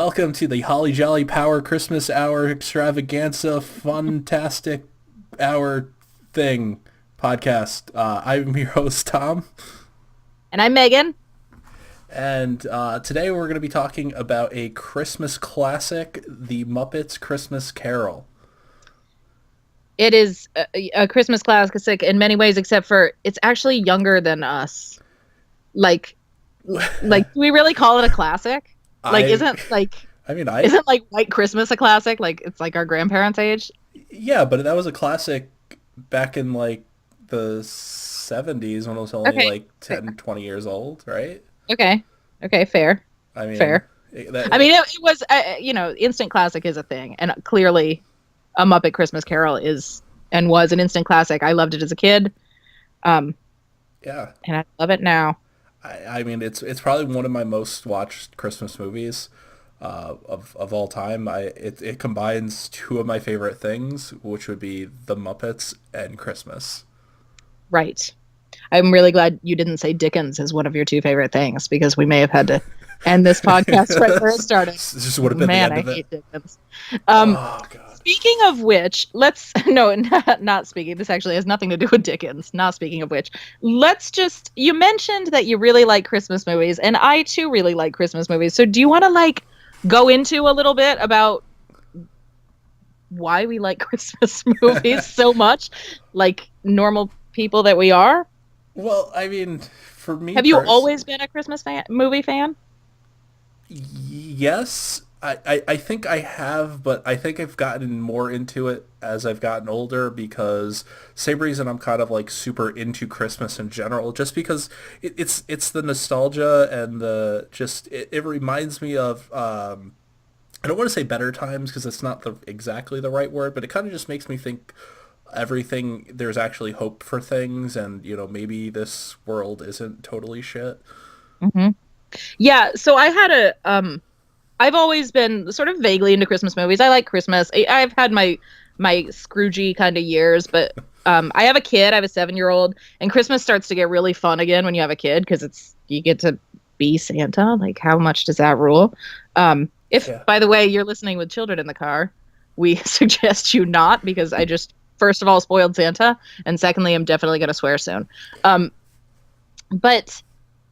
welcome to the Holly Jolly Power Christmas Hour Extravaganza Funtastic Hour Thing podcast. I'm your host, Tom. And I'm Megan. And today we're going to be talking about a Christmas classic, The Muppets Christmas Carol. It is a Christmas classic in many ways, except for it's actually younger than us. Like, do we really call it a classic? Isn't like White Christmas a classic? Like, it's like our grandparents' age. Yeah, but that was a classic back in like the 70s when it was only Okay. like 10, 20 years old, right? Okay. Okay. Fair. I mean, Fair. It was, instant classic is a thing, and clearly, A Muppet Christmas Carol is and was an instant classic. I loved it as a kid, yeah. and I love it now. I mean, it's probably one of my most watched Christmas movies of all time. It combines two of my favorite things, which would be the Muppets and Christmas. Right. I'm really glad you didn't say Dickens as one of your two favorite things, because we may have had to end this podcast right where it started. This just would have been Man, the end I of it. hate Dickens. Oh God. Speaking of which, not speaking. This actually has nothing to do with Dickens. Not speaking of which, you mentioned that you really like Christmas movies, and I too really like Christmas movies. So do you want to go into a little bit about why we like Christmas movies so much, like normal people that we are? Well, I mean, for me, Have you always been a Christmas movie fan? Yes, I think I have, but I think I've gotten more into it as I've gotten older because same reason I'm kind of like super into Christmas in general, just because it's the nostalgia and it reminds me of I don't want to say better times because it's not exactly the right word, but it kind of just makes me think there's actually hope for things, and maybe this world isn't totally shit. Mm-hmm. Yeah, so I've always been sort of vaguely into Christmas movies. I like Christmas. I've had my Scroogey kind of years, but I have a kid. I have a 7-year-old, and Christmas starts to get really fun again when you have a kid because you get to be Santa. Like, how much does that rule? By the way, you're listening with children in the car, we suggest you not, because I just, first of all, spoiled Santa, and secondly, I'm definitely going to swear soon. But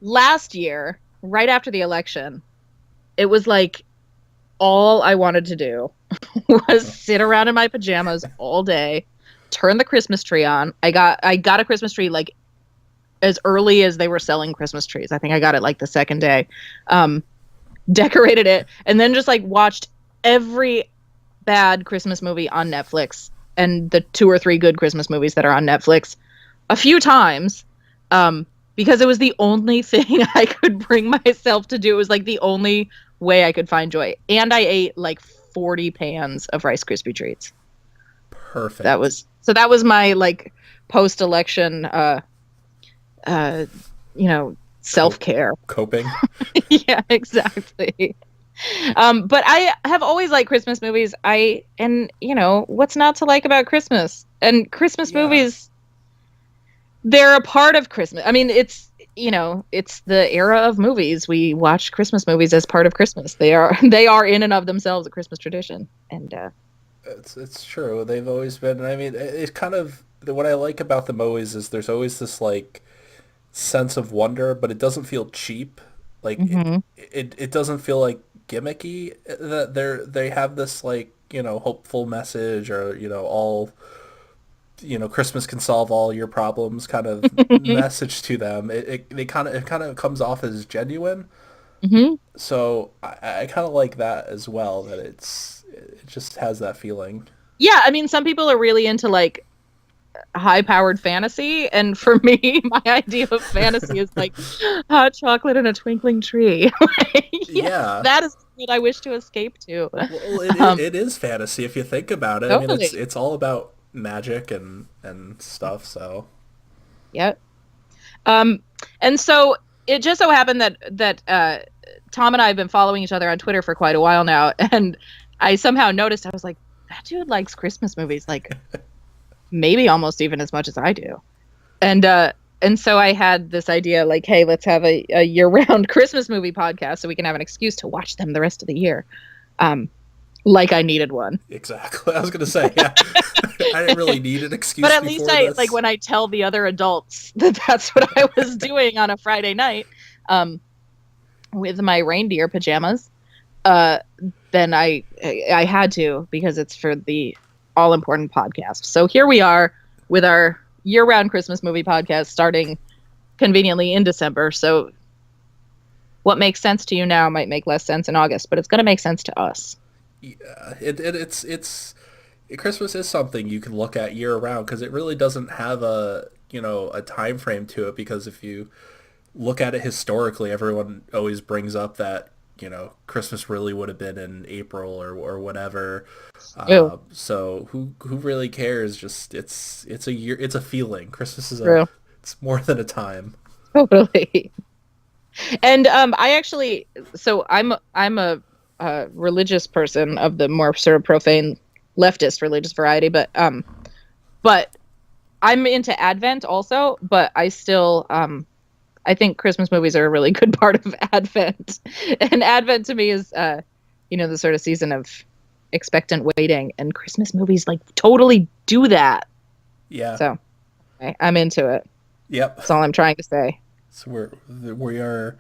last year, right after the election, it was like all I wanted to do was sit around in my pajamas all day, turn the Christmas tree on. I got a Christmas tree like as early as they were selling Christmas trees. I think I got it like the second day. Decorated it, and then just like watched every bad Christmas movie on Netflix and the 2 or 3 good Christmas movies that are on Netflix a few times. Because it was the only thing I could bring myself to do. It was like the only way I could find joy. And I ate like 40 pans of Rice Krispie treats. Perfect. That was my like post-election self-care. Coping. Yeah, exactly. But I have always liked Christmas movies. What's not to like about Christmas? And Christmas movies, they're a part of Christmas. I mean, it's the era of movies. We watch Christmas movies as part of Christmas. They are in and of themselves a Christmas tradition. And it's true. They've always been. I mean, it's kind of what I like about them always is there's always this like sense of wonder, but it doesn't feel cheap. Like mm-hmm. it doesn't feel like gimmicky. That they have this like hopeful message, or all Christmas can solve all your problems kind of message to them. It kind of comes off as genuine. Mm-hmm. So I kind of like that as well. That it just has that feeling. Yeah, I mean, some people are really into like high-powered fantasy, and for me, my idea of fantasy is like hot chocolate and a twinkling tree. Yeah, that is what I wish to escape to. Well, it is fantasy if you think about it. Totally. I mean, it's all about magic and stuff. So, yep. And so it just so happened that Tom and I have been following each other on Twitter for quite a while now, and I somehow noticed, I was like, that dude likes Christmas movies, like maybe almost even as much as I do. And And so I had this idea like, hey, let's have a year-round Christmas movie podcast so we can have an excuse to watch them the rest of the year. Um, like I needed one. Exactly. I was gonna say, yeah. I didn't really need an But excuse at least before I like this. when I tell the other adults that that's what I was doing on a Friday night, um, with my reindeer pajamas, uh, then I had to because it's for the all important podcast. So here we are with our year-round Christmas movie podcast starting conveniently in December. So what makes sense to you now might make less sense in August, but it's going to make sense to us. Yeah, it's Christmas is something you can look at year round because it really doesn't have a a time frame to it. Because if you look at it historically, everyone always brings up that Christmas really would have been in April or whatever. True, So who really cares? Just it's a year, it's a feeling. Christmas is a true, it's more than a time. totally. And I actually, so I'm a religious person of the more sort of profane leftist religious variety, but I'm into Advent also, but I still I think Christmas movies are a really good part of Advent. And Advent to me is the sort of season of expectant waiting, and Christmas movies like totally do that. Yeah. So I'm into it. Yep. That's all I'm trying to say. So we are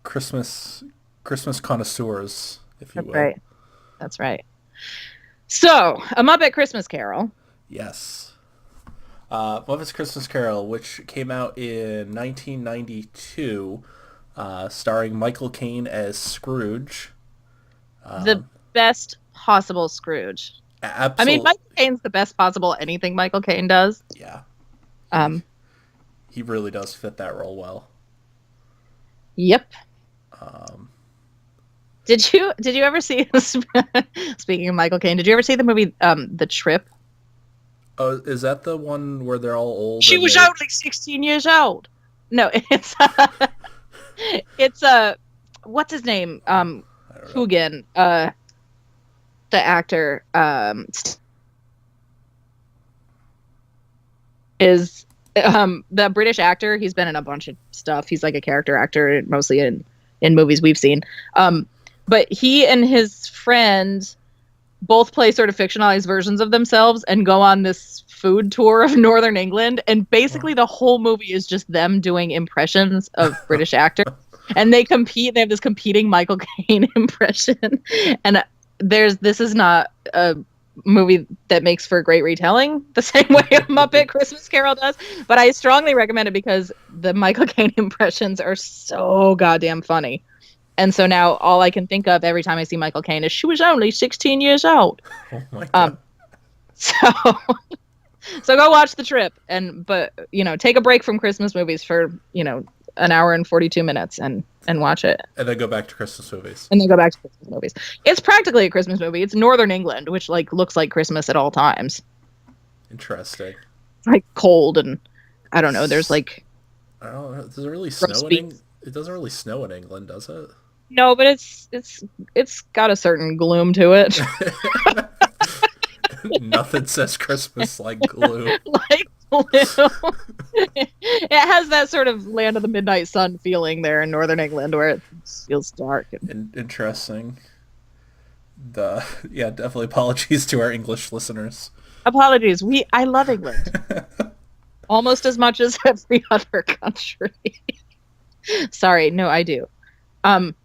Christmas Christmas connoisseurs, if you That's will. right. That's right. So, A Muppet Christmas Carol. Yes. Muppet's Christmas Carol, which came out in 1992, starring Michael Caine as Scrooge. The best possible Scrooge. I mean, Absolutely. Michael Caine's the best possible anything Michael Caine does. Yeah. He, Um, he really does fit that role well. yep. Um, Did you ever see speaking of Michael Caine, did you ever see the movie The Trip? oh, is that the one where they're all old She and was they? only 16 years old. No, it's what's his name? I don't know. Coogan, the actor is the British actor. He's been in a bunch of stuff. He's like a character actor, mostly in movies we've seen. But he and his friend both play sort of fictionalized versions of themselves and go on this food tour of Northern England. And basically, the whole movie is just them doing impressions of British actors. And they compete. They have this competing Michael Caine impression. And this is not a movie that makes for a great retelling the same way a Muppet Christmas Carol does. But I strongly recommend it because the Michael Caine impressions are so goddamn funny. And so now all I can think of every time I see Michael Caine is she was only 16 years old. Oh my god. Um, so so go watch The Trip but take a break from Christmas movies for, an hour and 42 minutes and watch it. And then go back to Christmas movies. And then go back to Christmas movies. It's practically a Christmas movie. It's Northern England, which like looks like Christmas at all times. Interesting. It's like cold and I don't know, there's like I don't know. Does it really snow roast in beef. England? It doesn't really snow in England, does it? No, but it's got a certain gloom to it. Nothing says Christmas like glue. Like glue. It has that sort of land of the midnight sun feeling there in northern England where it feels dark. Interesting. Yeah, definitely apologies to our English listeners. Apologies. I love England almost as much as every other country. Sorry, no, I do. Um,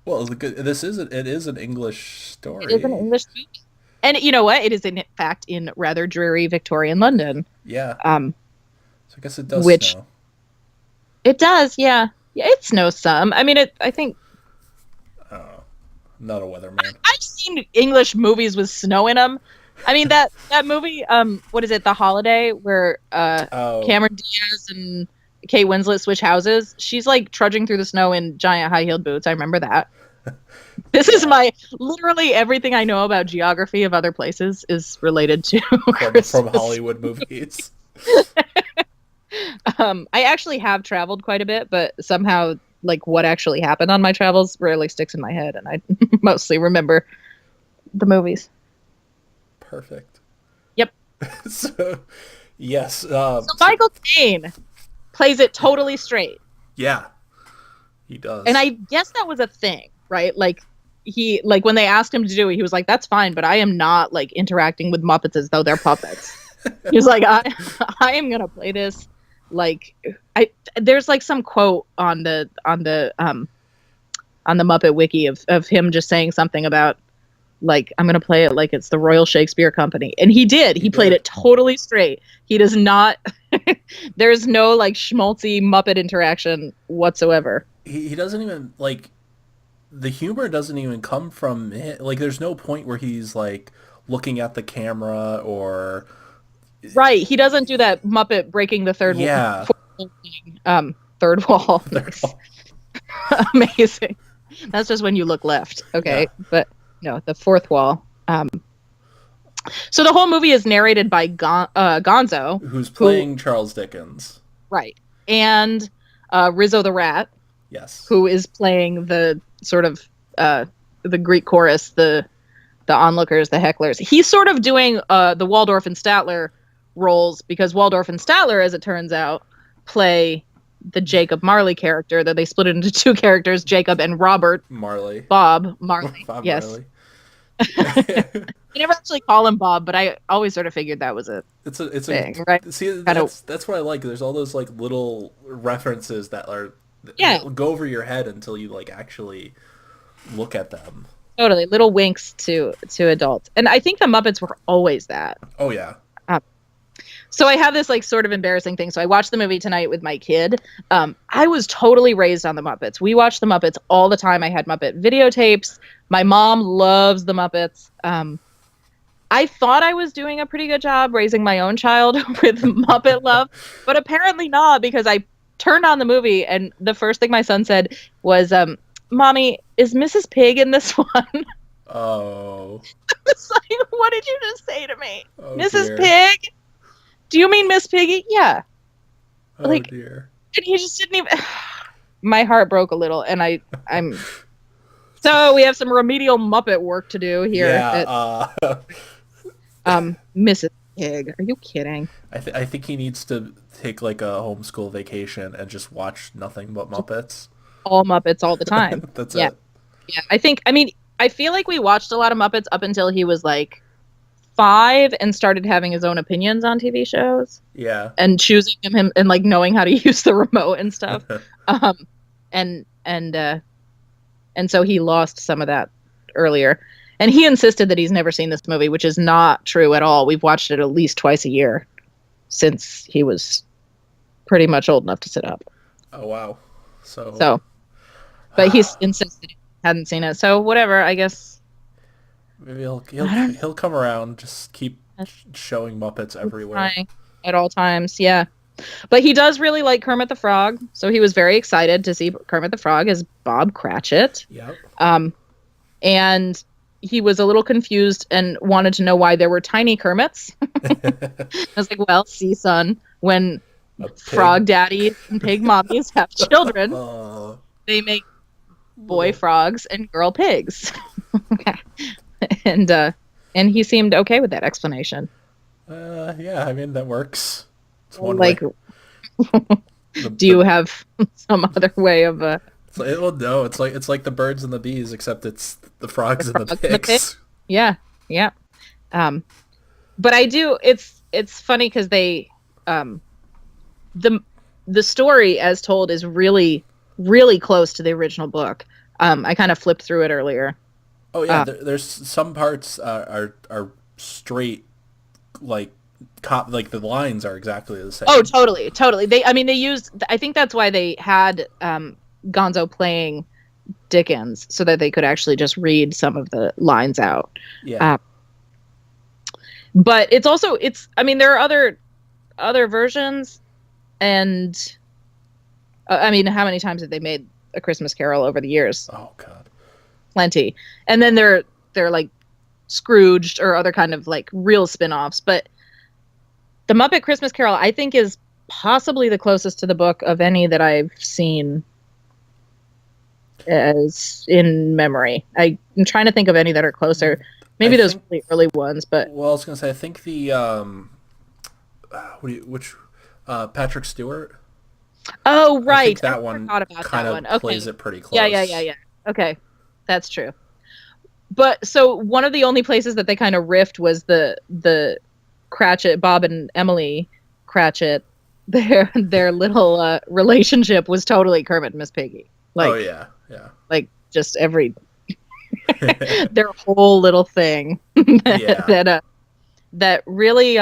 Well, it is an English it is an story. English book, and you know what? It is in fact in rather dreary Victorian London. Yeah, Um, so I guess it does which snow. it does, yeah. Yeah, it snows some. I mean, I think I don't know. I'm not a weatherman. I've seen English movies with snow in them. I mean that movie, what is it, The Holiday, where Oh, Cameron Diaz and Kate Winslet switch houses. She's like trudging through the snow in giant high heeled boots. I remember that. This is yeah. my literally everything I know about geography of other places is related to From Christmas. Hollywood movies. I actually have traveled quite a bit, but somehow like what actually happened on my travels rarely sticks in my head, and I mostly remember the movies. Perfect. Yep. So, Yes. So Michael Caine plays it totally straight. Yeah, he And does. I guess that was a thing, right? Like when they asked him to do it, he was like, "That's fine, but I am not like interacting with Muppets as though they're puppets." He was like, I am gonna play this like I." There's like some quote on the Muppet Wiki of him just saying something about like I'm gonna play it like it's the Royal Shakespeare Company, and he did. He He played did. it totally straight. He does not. There's no like schmaltzy Muppet interaction whatsoever. He doesn't even like the humor doesn't even come from it. Like there's no point where he's like looking at the camera or Right. He doesn't do that Muppet breaking the yeah. third wall. They're Nice. all- Amazing. That's just when you look left. yeah. Okay. But no, the fourth wall. So the whole movie is narrated by Gonzo, Who's who, playing Charles Dickens? right, and Rizzo the Rat, Yes. who is playing the sort of the Greek chorus, the onlookers, the hecklers. He's sort of doing the Waldorf and Statler roles because Waldorf and Statler, as it turns out, play the Jacob Marley character. That they split it into two characters, Jacob and Robert Marley. Bob Marley. Bob Yes. Marley. They never actually call him Bob, but I always sort of figured that was a It's thing, a right? see Kind of, that's what I like. There's all those like little references that are yeah, that go over your head until you like actually look at them. totally. Little winks to adults, and I think the Muppets were always that. Oh yeah. Um, so I have this like sort of embarrassing thing. So I watched the movie tonight with my kid. I was totally raised on the Muppets. We watched the Muppets all the time. I had Muppet videotapes. My mom loves the Muppets. I thought I was doing a pretty good job raising my own child with Muppet love, but apparently not because I turned on the movie and the first thing my son said was, "Mommy, is Mrs. Pig in this one?" Oh. It's like, what did you just say to me? Oh Mrs. dear. Pig? Do you mean Miss Piggy? Yeah. Oh Like, dear. and he just didn't even. My heart broke a little, and I'm. So we have some remedial Muppet work to do here Yeah. at Mrs. Pig. Are you kidding? I think he needs to take like a homeschool vacation and just watch nothing but Muppets. All Muppets all the time. That's Yeah. it. Yeah. I mean, I feel like we watched a lot of Muppets up until he was like 5 and started having his own opinions on TV shows Yeah. and choosing him and like knowing how to use the remote and stuff. Um, and so he lost some of that earlier. And he insisted that he's never seen this movie, which is not true at all. We've watched it at least twice a year since he was pretty much old enough to sit up. Oh wow. So So, but he's insisted he hadn't seen it. So whatever, I guess. maybe I don't he'll come around. Just keep know. showing Muppets everywhere. Trying at all times, yeah. But he does really like Kermit the Frog, so he was very excited to see Kermit the Frog as Bob Cratchit. Yep. And he was a little confused and wanted to know why there were tiny Kermits. I was like, well, see, son, when A pig. frog daddies and pig mommies have children, Uh, they make boy frogs and girl pigs. and he seemed okay with that explanation. yeah, I mean that works. It's one Like, way. do you have some other way of Well, no, it's like the birds and the bees, except it's the frogs and the frogs and the pigs. Yeah, yeah. But I do. It's funny because they, the story as told is really, really close to the original book. I kind of flipped through it earlier. Oh yeah, there's some parts are straight, like like the lines are exactly the same. Oh, totally, totally. They used. I think that's why they had Gonzo playing Dickens so that they could actually just read some of the lines out. Yeah. But it's also I mean there are other versions, and I mean how many times have they made A Christmas Carol over the years? Oh God. Plenty. And then they're like Scrooged or other kind of like real spin-offs, but the Muppet Christmas Carol I think is possibly the closest to the book of any that I've seen as in memory. I'm trying to think of any that are closer. Maybe those really early ones, but Well, I was gonna say I think the which Patrick Stewart. Oh, I think right. I that one forgot about kind that one. of plays Okay. it pretty Yeah, yeah, yeah, close. yeah. Okay. That's true. But so one of the only places that they kind of riffed was the Cratchit, Bob and Emily Cratchit. Their little relationship was totally Kermit and Miss Piggy. Oh Like yeah, yeah, just every their whole little thing yeah. that that really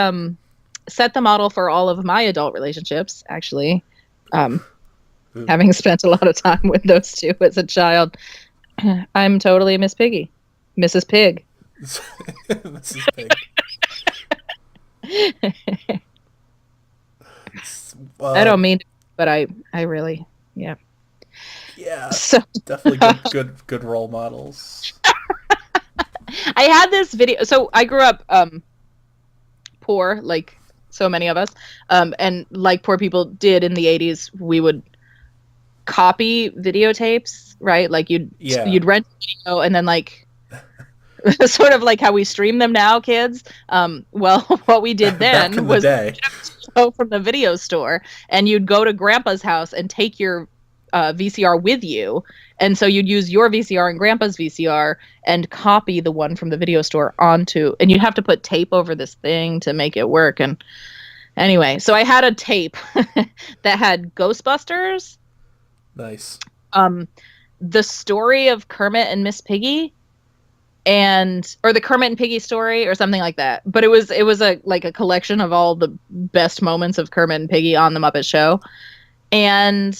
set the model for all of my adult relationships, actually. Um, Having spent a lot of time with those two as a child, I'm totally Miss Piggy. Mrs. Pig. This is big. I don't Um, mean to, but I really, yeah. yeah, So definitely good role models. I had this video. So I grew up poor, like so many of us, and like poor people did in the 80s, we would copy videotapes, right? Like Yeah, you'd rent a video and then like sort of like how we stream them now, kids. Well, what we did back then in the was day. go from the video store and you'd go to grandpa's house and take your VCR with you. And so you'd use your VCR and grandpa's VCR and copy the one from the video store onto, and you'd have to put tape over this thing to make it work. And anyway, so I had a tape that had Ghostbusters, Nice. um, the story of Kermit and Miss Piggy, and or the Kermit and Piggy story or something like that. But it was a like a collection of all the best moments of Kermit and Piggy on the Muppet Show. And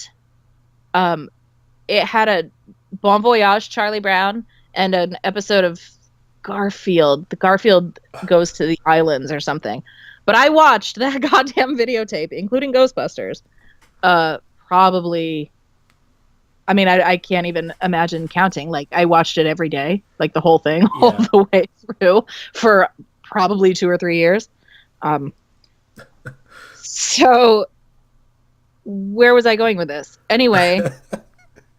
um it had a Bon Voyage Charlie Brown and an episode of Garfield. The Garfield goes to the islands or something. But I watched that goddamn videotape, including Ghostbusters, probably, I mean, I can't even imagine counting. Like, I watched it every day, like the whole thing, all Yeah. the way through for probably 2 or 3 years. Um, so, where was I going with this? Anyway,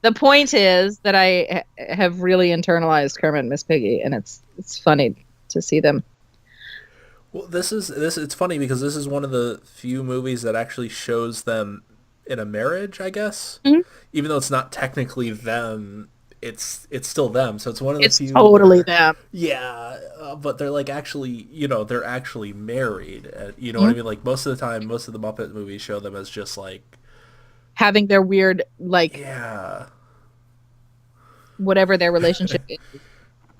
the point is that I have really internalized Kermit and Miss Piggy, and it's funny to see them. Well, this. It's funny because this is one of the few movies that actually shows them in a marriage, I guess. Mhm. Even though it's not technically them, it's still them. So it's one of the It's few totally where, them. yeah, but they're like actually, they're actually married. You know what I Mhm. mean? Like most of the time, most of the Muppet movies show them as just like, Having their weird, like, yeah, whatever their relationship is,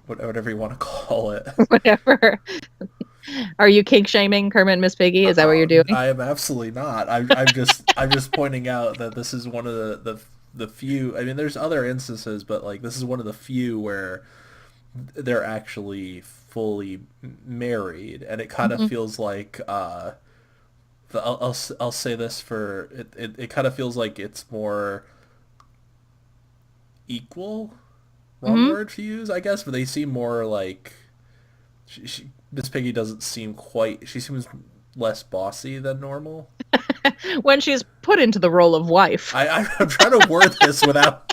whatever you want to call it. whatever. Are you kink shaming Kermit and Miss Piggy? Is that what you're doing? I am absolutely not. I'm just pointing out that this is one of the few. I mean, there's other instances, but like this is one of the few where they're actually fully married, and it kind of Mhm. feels like I'll say this for it. It kind of feels like it's more equal. Wrong Mhm. word to use, I guess, but they seem more like Miss Piggy doesn't seem quite. She seems less bossy than normal. When she's put into the role of wife, I'm trying to word this without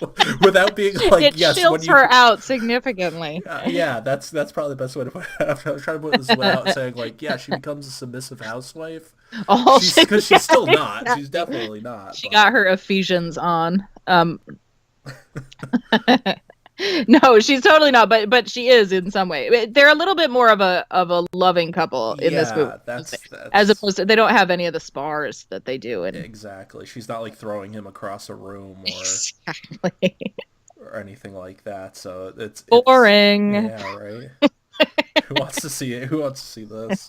being like, it yes, when shields you her out significantly. yeah, that's probably the best way to put it. I'm trying to put this without saying like, yeah, she becomes a submissive housewife. All she, Because she's yeah, still not. She's exactly. definitely not. She But got her Ephesians on. No, she's totally not, but she is in some way. They're a little bit more of a loving couple in this movie, yeah, as that's opposed to they don't have any of the spars that they do in exactly. She's not like throwing him across a room exactly. or anything like that. So it's Boring. yeah, right. Who wants to see it? Who wants to see this?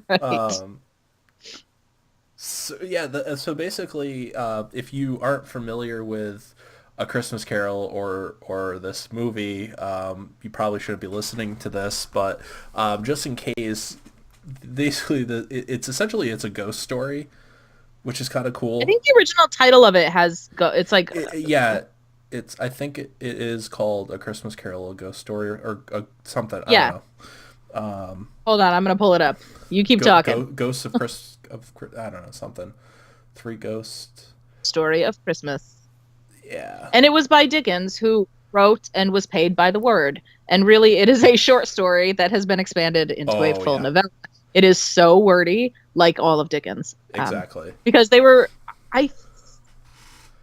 Right. Um, so yeah, so basically, if you aren't familiar with A Christmas Carol or this movie, you probably shouldn't be listening to this. But just in case, basically, it's essentially it's a ghost story, which is kind of I cool. think the original title of it has it's like Yeah, it's I think it is called A Christmas Carol, a ghost story or something. I don't yeah. know. Um, Hold on, I'm gonna pull it up. You keep talking. Ghosts of I don't know something. Three ghosts. Story of Christmas. Yeah. And it was by Dickens, who wrote and was paid by the word. And really, it is a short story that has been expanded into a Oh full yeah. novella. It is so wordy, like all of Dickens. Exactly. Because they were, I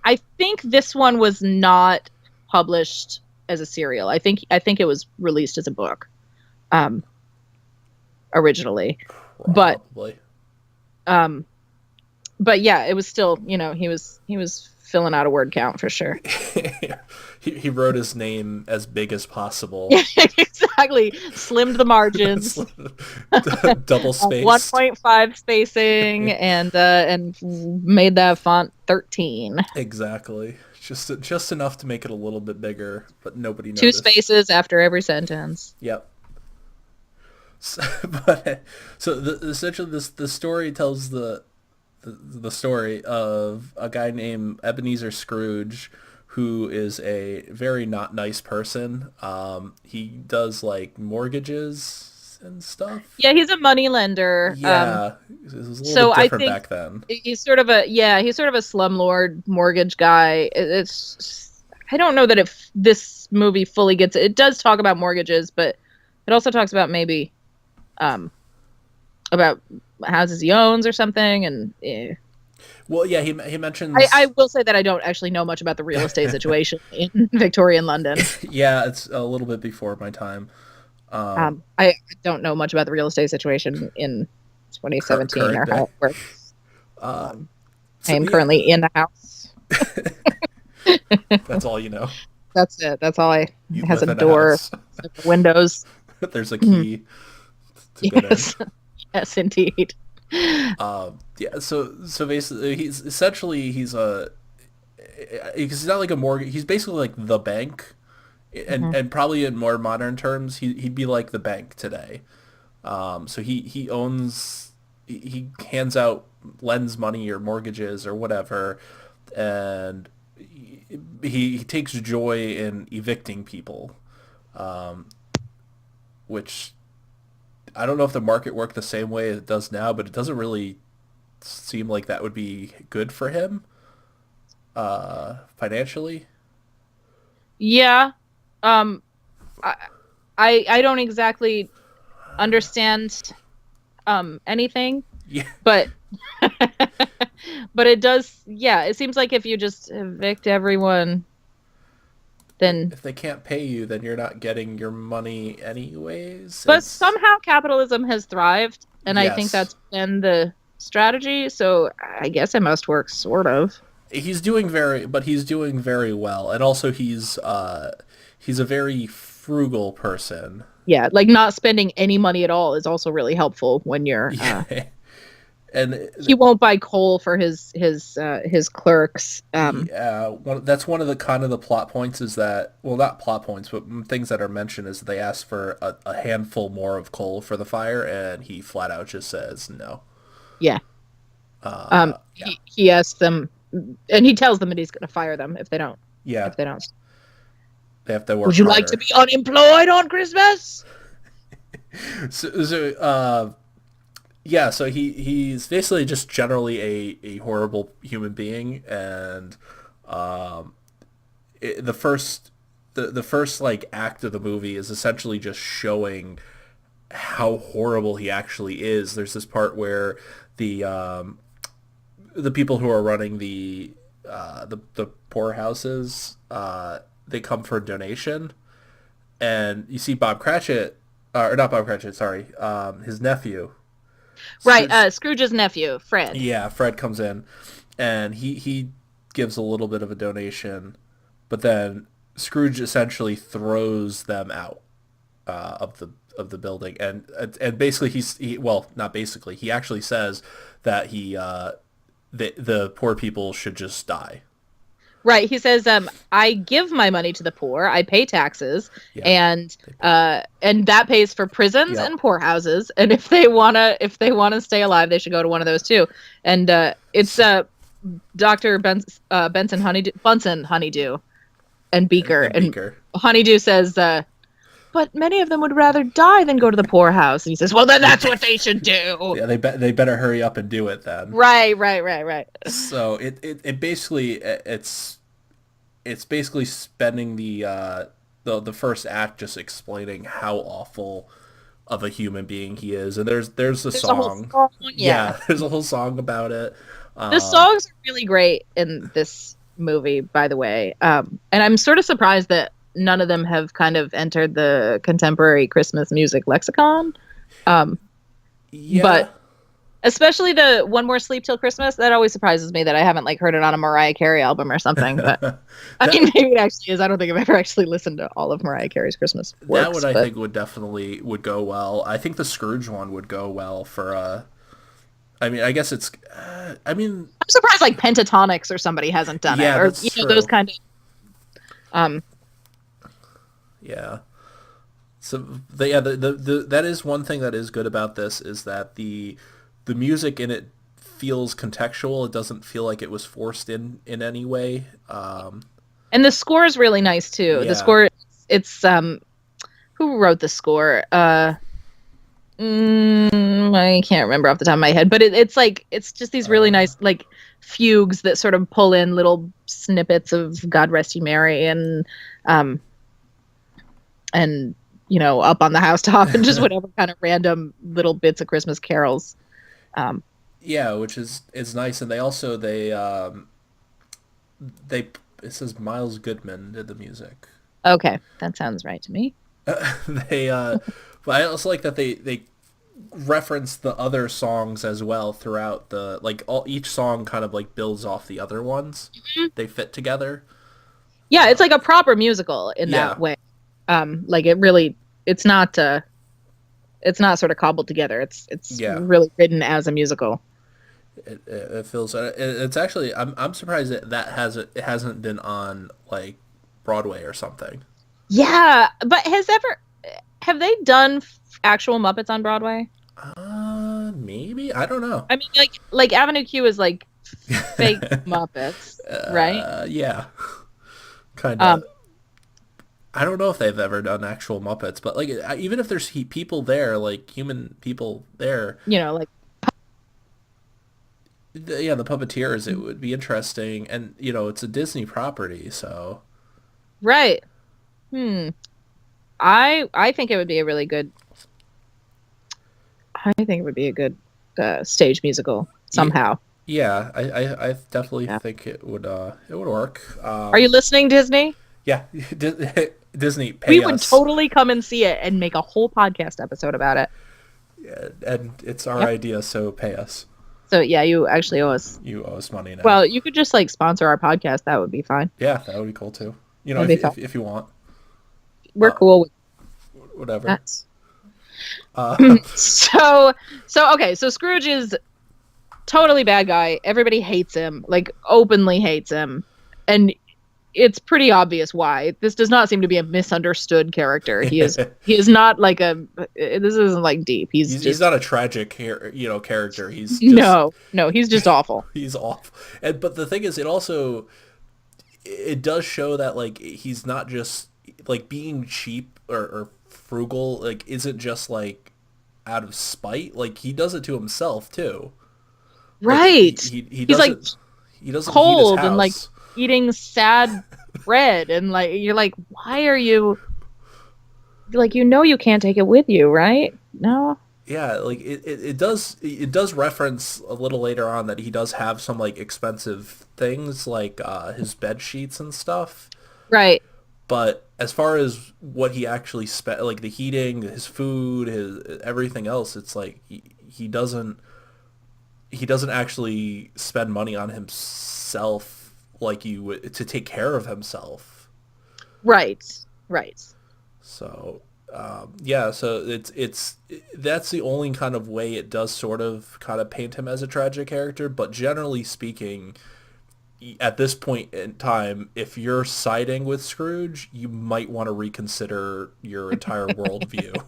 I think this one was not published as a serial. I think it was released as a book, um, originally. But Probably. um, but yeah, it was still, he was filling out a word count for sure. He wrote his name as big as possible. Yeah, exactly. Slimmed the margins, Double spaced. 1.5 spacing, and made that font 13. Exactly. Just enough to make it a little bit bigger, but nobody Two noticed. spaces after every sentence. Yep. So, but so essentially the story tells the story of a guy named Ebenezer Scrooge, who is a very not nice person. He does like mortgages and stuff. Yeah, he's a money lender. Yeah, it was a little So bit I different think back then. he's sort of a slumlord mortgage guy. It's I don't know that if this movie fully gets it. It does talk about mortgages, but it also talks about maybe um about houses he owns or something. And Well, yeah, he I mentions. will say that I don't actually know much about the real estate situation in Victorian London. Yeah, it's a little bit before my time. I don't know much about the real estate situation in 2017 Current or day. how it works. Uh, Um, I so am yeah, currently in the house. that's all you know. That's it. That's all I. It You has a live in a door, house. several windows. There's a Mhm. key to get in. Yes, yes, indeed. Yeah, so basically, he's not like a mortgage. He's basically like the bank, and Mhm. and probably in more modern terms, he'd be like the bank today. So he owns, he hands out, lends money or mortgages or whatever, and he takes joy in evicting people, which I don't know if the market worked the same way it does now, but it doesn't really seem like that would be good for him financially. Yeah. Um. I, I don't exactly understand anything, Yeah, but but it does. Yeah, it seems like if you just evict everyone, then. if they can't pay you, then you're not getting your money anyways. But It's somehow capitalism has thrived, and I think yes, that's been the strategy. So I guess it must work, sort of. he's doing very well, and also he's a very frugal person. Yeah, like not spending any money at all is also really helpful when you're Yeah, and he won't buy coal for his clerks. yeah, that's one of the kind of the plot points is that, well, not plot points, but things that are mentioned is they ask for a handful more of coal for the fire, and he flat out just says no. Yeah. Yeah, He asks them, and he tells them that he's going to fire them yeah, if they don't. they have to Would work you like to harder. be unemployed on Christmas? So yeah, so he's basically just generally a horrible human being, and um, it, the first like act of the movie is essentially just showing how horrible he actually is. There's this part where the um, the people who are running the poorhouses, they come for a donation, and you see Bob Cratchit, or not Bob Cratchit, sorry, his nephew. Right. Scrooge, Scrooge's nephew, Fred. yeah, Fred comes in, and he gives a little bit of a donation, but then Scrooge essentially throws them out of the building, and basically well, not basically, he actually says that the poor people should just die. Right. He says, I give my money to the poor, I pay taxes, Yeah. and that pays for prisons Yep. and poorhouses. And if they wanna stay alive, they should go to one of those too. And it's Dr. Bunsen Honeydew and Beaker. And And Beaker. Honeydew says, but many of them would rather die than go to the poorhouse. And he says, well, then that's what they should do. Yeah, they better hurry up and do it then. Right, right, right, right. So it basically it's basically spending the first act just explaining how awful of a human being he is. And there's a There's a whole song. song. Yeah. Yeah, there's a whole song about it. The Uh, songs are really great in this movie, by the way. And I'm sort of surprised that none of them have kind of entered the contemporary Christmas music lexicon. Um, yeah. but especially the One More Sleep Till Christmas, that always surprises me that I haven't like heard it on a Mariah Carey album or something. But I That mean, maybe it actually is. I don't think I've ever actually listened to all of Mariah Carey's Christmas that one works, I but think would definitely would go well. I think the Scrooge one would go well for I mean, I guess it's I mean, I'm surprised like Pentatonics or somebody hasn't done it, yeah, or that's those true. kind of. Um, Yeah. So the that is one thing that is good about this is that the music in it feels contextual. It doesn't feel like it was forced in any way. and the score is really nice too. The Yeah. score, it's who wrote the score? I can't remember off the top of my head, but it's like it's just these really Uh, nice like fugues that sort of pull in little snippets of "God Rest You Merry" um and up on the housetop and just whatever kind of random little bits of Christmas carols. Um, yeah, which is nice, and they it says Miles Goodman did the music. okay, that sounds right to me. They but I also like that they reference the other songs as well throughout the like all each song kind of like builds off the other ones. They fit together. Yeah, it's like a proper musical in that Yeah, way. Like it really, it's not it's not sort of cobbled together. It's yeah. really written as a musical. It feels it's actually I'm surprised it hasn't been on like Broadway or something. Yeah, but have they done actual Muppets on Broadway? Maybe I don't know. I mean, like Avenue Q is like fake Muppets, right? Yeah, kind Um, of. I don't know if they've ever done actual Muppets, but like even if there's people there, like human people there, like yeah, the puppeteers, it would be interesting, and it's a Disney property, so right. Hmm. I think it would be a really good. I think it would be a good stage musical yeah, somehow. yeah, I definitely Yeah. think it would work. Are you listening, Disney? Yeah, Disney We pay would us, totally come and see it and make a whole podcast episode about it. yeah, and it's our Yeah. idea, so pay us. So yeah, you actually owe us. You owe us money now. Well, you could just like sponsor our podcast. That would be fine. Yeah, that would be cool too. That'd be fun. If you want, We're uh, cool with whatever. that. Uh, So okay. So Scrooge is totally bad guy. Everybody hates him, like openly hates him, and it's pretty obvious why. This does not seem to be a misunderstood character. He is not like a. This isn't like deep. He's he's just not a tragic character. He's just no. He's just awful. he's off. And but the thing is, it does show that like he's not just like being cheap or frugal. Like isn't just like out of spite. Like he does it to himself too. Like Right. he He's like doesn't heat his cold and like house. eating sad bread and like you're like why are you like you can't take it with you, right? No. Yeah, like it does reference a little later on that he does have some like expensive things like his bed sheets and stuff. Right. But as far as what he actually spent, like the heating, his food, his everything else, it's like he doesn't actually spend money on himself like you would to take care of himself. Right. Right. So yeah, so that's the only kind of way it does sort of kind of paint him as a tragic character. But generally speaking, at this point in time, if you're siding with Scrooge, you might want to reconsider your entire worldview.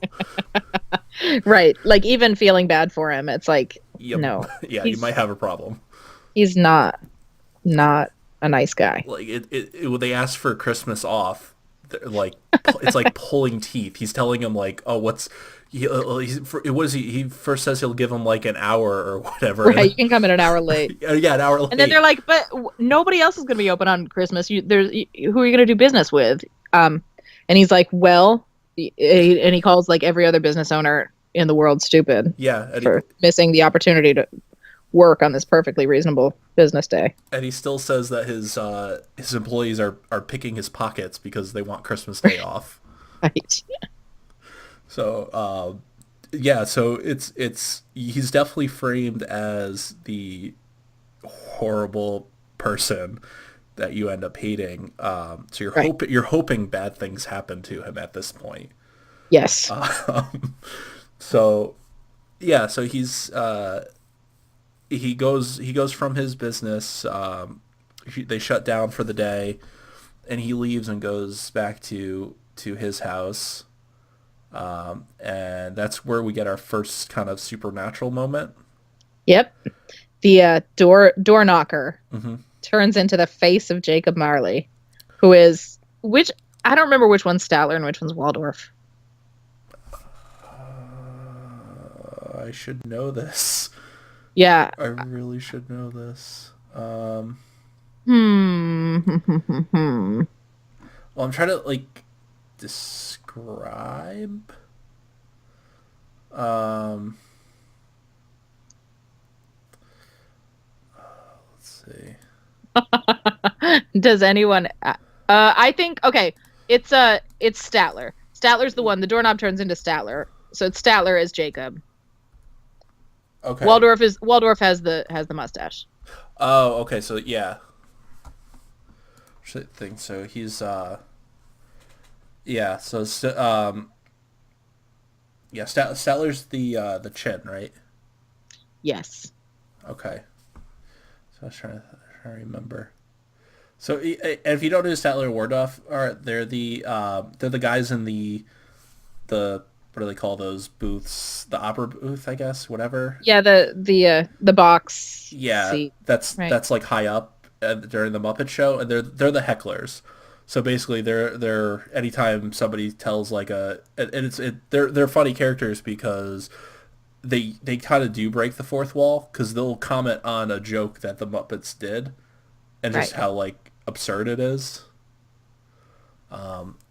Right. Like even feeling bad for him, it's like Yep. no. Yeah, you He's might have a problem. he's not a nice guy. Like when they ask for Christmas off, like it's like pulling teeth. He's telling him like, "Oh, what is he? He first says he'll give him like an hour or whatever." Right, you can come in an hour late. Yeah, an hour late. And then they're like, "But nobody else is going to be open on Christmas. Who are you going to do business with?" And he's like, "Well," and he calls like every other business owner in the world stupid Yeah, for missing the opportunity to work on this perfectly reasonable business day. and he still says that his employees are picking his pockets because they want Christmas Day off. Right. So yeah, so it's he's definitely framed as the horrible person that you end up hating. So Right. you're hoping bad things happen to him at this point. Yes. So yeah, so he goes from his business. They shut down for the day, and he leaves and goes back to his house. And that's where we get our first kind of supernatural moment. Yep. The door knocker Hmm. turns into the face of Jacob Marley, who is which I don't remember which one's Statler and which one's Waldorf. I should know this. Yeah. I really should know this. Hmm. Well, I'm trying to like describe. Um, let's see. Does anyone? I think okay. It's Statler. Statler's the one. The doorknob turns into Statler, so it's Statler as Jacob. Okay. Waldorf has the mustache. Oh, okay. So yeah, should think so. He's yeah. So yeah. Statler's the chin, right? Yes. Okay. So I was trying to remember. So if you don't know who Statler and Wardorf are, they're the guys in the what do they call those booths? The opera booth, I guess. Whatever. Yeah. The box Yeah, seat. Right. that's like high up during the Muppet Show, and they're the hecklers. So basically, they're anytime somebody tells like they're funny characters because they kind of do break the fourth wall because they'll comment on a joke that the Muppets did and just Right. how like absurd it is.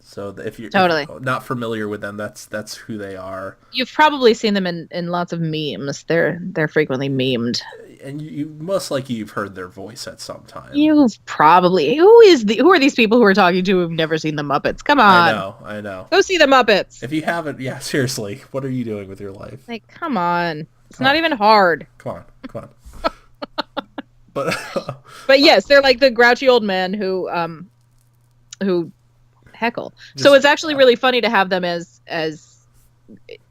So if Totally. you're not familiar with them, that's who they are, You've probably seen them in lots of memes. They're frequently memed. and you most likely you've heard their voice at some time. You've probably who are these people who are talking to who've never seen the Muppets? Come on, I know. go see the Muppets. If you haven't, yeah, seriously, what are you doing with your life? Like, come on, it's Come not on, even hard. come on. But But yes, they're like the grouchy old men who heckle. So just it's actually really funny to have them as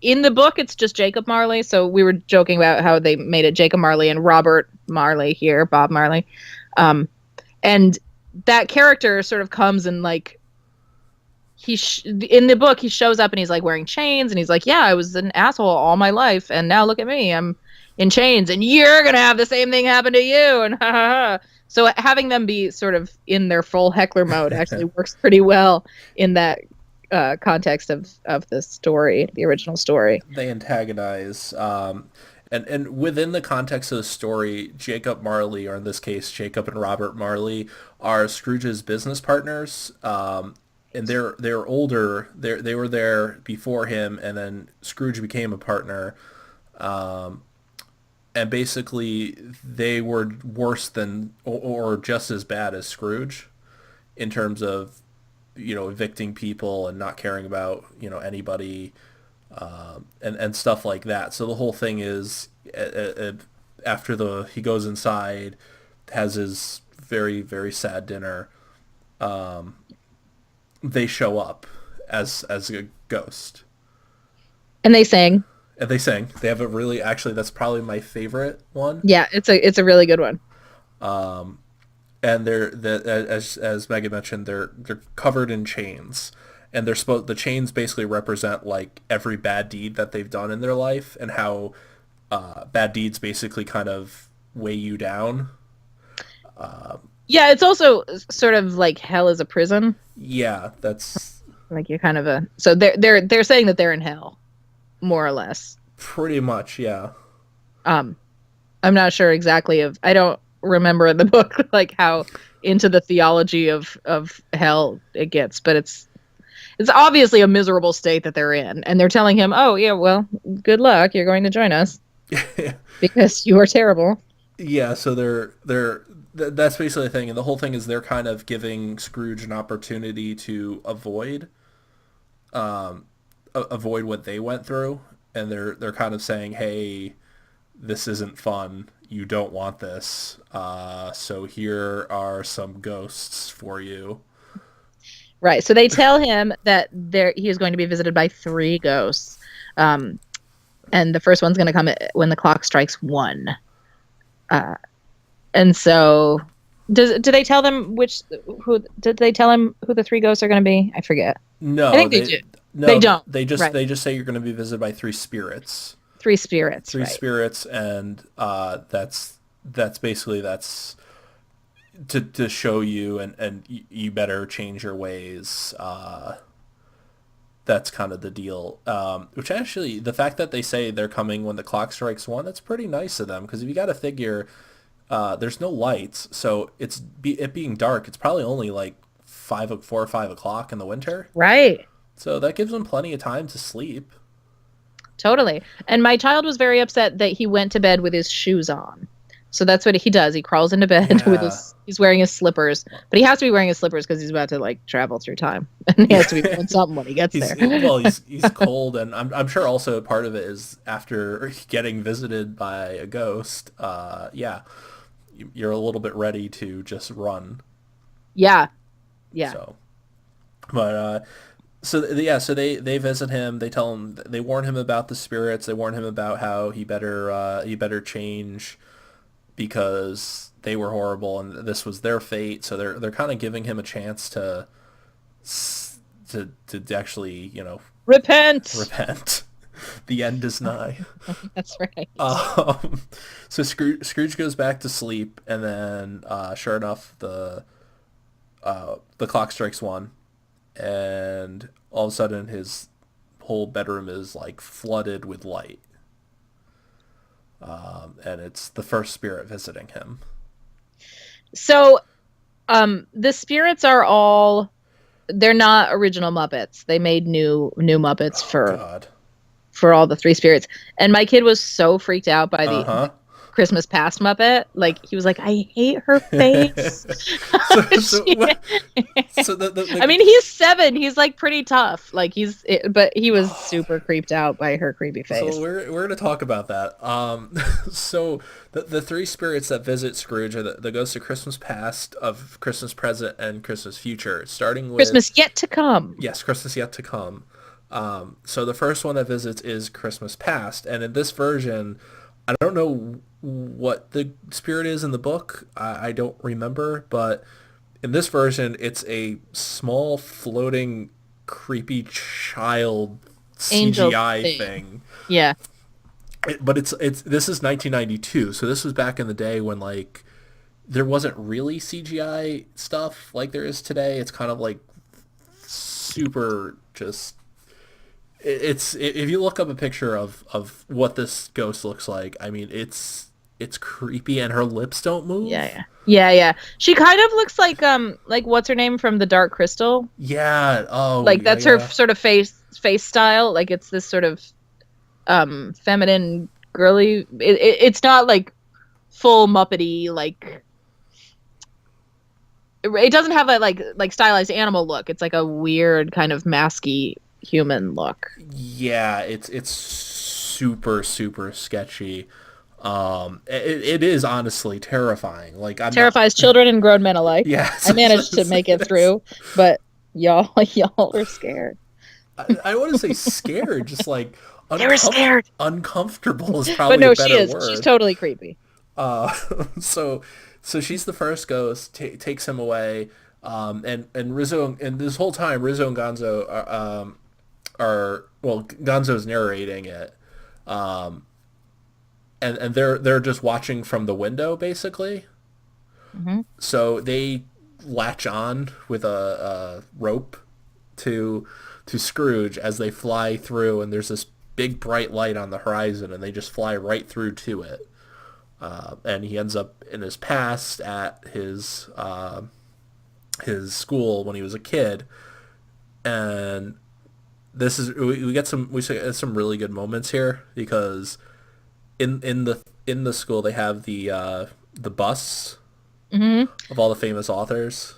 in the book. It's just Jacob Marley. So we were joking about how they made it Jacob Marley and Robert Marley here, Bob Marley, and that character sort of comes and like in the book he shows up and he's like wearing chains and he's like, yeah, I was an asshole all my life and now look at me, I'm in chains and you're gonna have the same thing happen to you and ha ha ha. So having them be sort of in their full heckler mode actually works pretty well in that context of the story, the original story. they antagonize, and within the context of the story, Jacob Marley, or in this case, Jacob and Robert Marley, are Scrooge's business partners. And they're older. They were there before him, and then Scrooge became a partner. And basically they were worse than or just as bad as Scrooge in terms of evicting people and not caring about anybody, and stuff like that. So the whole thing is after he goes inside, has his very very sad dinner. They show up as a ghost. And they sang. And they sing. They have a really actually that's probably my favorite one. Yeah, it's a really good one. And as Megan mentioned, they're covered in chains, and the chains basically represent like every bad deed that they've done in their life and how bad deeds basically kind of weigh you down. Yeah, it's also sort of like hell is a prison. Yeah, that's Like you're kind of so they're saying that they're in hell, more or less. pretty much, yeah. I'm not sure exactly I don't remember in the book like how into the theology of hell it gets, but It's obviously a miserable state that they're in, and they're telling him, "Oh yeah, well, good luck. You're going to join us because you are terrible." Yeah, so that's basically the thing, and the whole thing is they're kind of giving Scrooge an opportunity to avoid what they went through, and they're kind of saying, "Hey, this isn't fun. You don't want this. So here are some ghosts for you." Right. So they tell him that he is going to be visited by three ghosts, um, and the first one's going to come when the clock strikes one. Uh, and so, do they tell them who did they tell him who the three ghosts are going to be? I forget. I No, think they they do. They no, don't. Right. they just say you're going to be visited by three spirits. Three spirits. Three Right. spirits, and that's basically that's to show you, and you better change your ways. That's kind of the deal. Which actually, the fact that they say they're coming when the clock strikes one, that's pretty nice of them. Because if you got to figure, there's no lights, so it being dark. It's probably only like 4 or 5 o'clock in the winter. Right. So that gives them plenty of time to sleep. Totally. And my child was very upset that he went to bed with his shoes on. So that's what he does. He crawls into bed with Yeah. he's wearing his slippers, but he has to be wearing his slippers because he's about to like travel through time, and he has to be doing something when he gets He's there. well, he's cold, and I'm sure also part of it is after getting visited by a ghost. Yeah, you're a little bit ready to just run. Yeah, yeah. So, but so they visit him. They tell him, they warn him about the spirits. They warn him about how he better change because they were horrible and this was their fate. So they're kind of giving him a chance to actually, Repent. repent. The end is nigh. That's right. Um, so Scrooge goes back to sleep, and then sure enough, the clock strikes one, and all of a sudden his whole bedroom is like flooded with light, and it's the first spirit visiting him. So, the spirits are all they're not original Muppets. They made new Muppets Oh God. for all the three spirits. And my kid was so freaked out by Uh the huh. Christmas Past Muppet. Like he was like, I hate her face. so She- so I mean, he's 7. He's like pretty tough. Like but he was super creeped out by her creepy face. So we're gonna talk about that. So the three spirits that visit Scrooge are the ghosts of Christmas past, of Christmas present, and Christmas future. Starting with Christmas yet to come. yes, Christmas yet to come. So the first one that visits is Christmas past, and in this version, I don't know what the spirit is in the book. I don't remember, but in this version, it's a small floating creepy child Angel CGI thing. thing. Yeah. But it's this is 1992, so this was back in the day when like there wasn't really CGI stuff like there is today. It's kind of like super just it's if you look up a picture of what this ghost looks like, I mean it's creepy, and her lips don't Yeah, move. yeah. Yeah, yeah. She kind of looks like what's her name from the Dark Crystal? Yeah. Oh, Like yeah, that's her yeah. sort of face style. Like it's this sort of feminine girly. It's not like full Muppety like it doesn't have a like stylized animal look. It's like a weird kind of masky human look. Yeah, it's super super sketchy. It is honestly terrifying. Like I'm not. Terrifies children and grown men alike. Yes, I managed to make it through, but y'all are scared. I want to say scared, just like They were scared. uncomfortable is But probably a no, she better is. She's word. totally creepy. Uh, so so she's the first ghost, takes him away, and Rizzo, and this whole time Rizzo and Gonzo are well, Gonzo's narrating it, um, and they're just watching from the window basically. Hmm. So they latch on with a rope to Scrooge as they fly through, and there's this big bright light on the horizon, and they just fly right through to it. And he ends up in his past at his school when he was a kid, And this is we get some really good moments here because in the school they have the bus Hmm. of all the famous authors.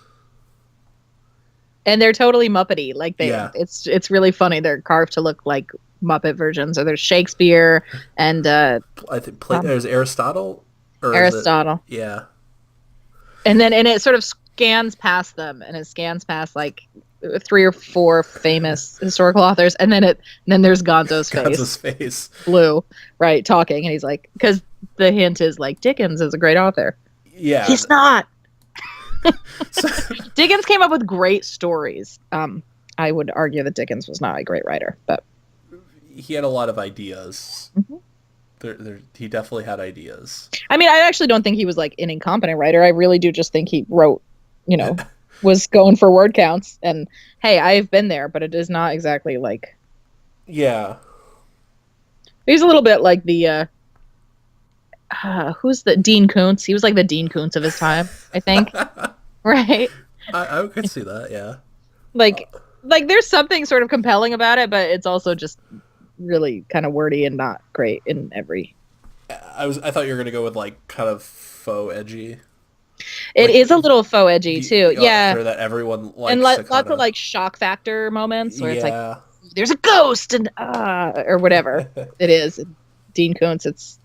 And they're totally Muppety. Like Yeah, it's really funny. They're carved to look like Muppet versions. Or there's Shakespeare and I think um, there's Aristotle, or is it? Aristotle. Yeah, And then it sort of scans past them, and it scans past like three or four famous historical authors, and then there's Gonzo's Gonzo's face, face. blue, right, talking, and he's like, because the hint is like Dickens is a great author. Yeah, He's not. so, Dickens came up with great stories. I would argue that Dickens was not a great writer, but he had a lot of ideas. Mhm. He definitely had ideas. I mean, I actually don't think he was like an incompetent writer. I really do just think he wrote, you know, was going for word counts. And hey, I've been there, but it is not exactly like Yeah, he's a little bit like the who's the Dean Koontz? He was like the Dean Koontz of his time, I think. Right? I could see that. Yeah. Like there's something sort of compelling about it, but it's also just really kind of wordy and not great in every. I thought you were gonna go with like kind of faux edgy, It like is a little faux edgy too. the Yeah. author that everyone And likes to kind lots of of. like shock factor moments where it's like Yeah. there's a ghost and or whatever it is. Dean Koontz, it's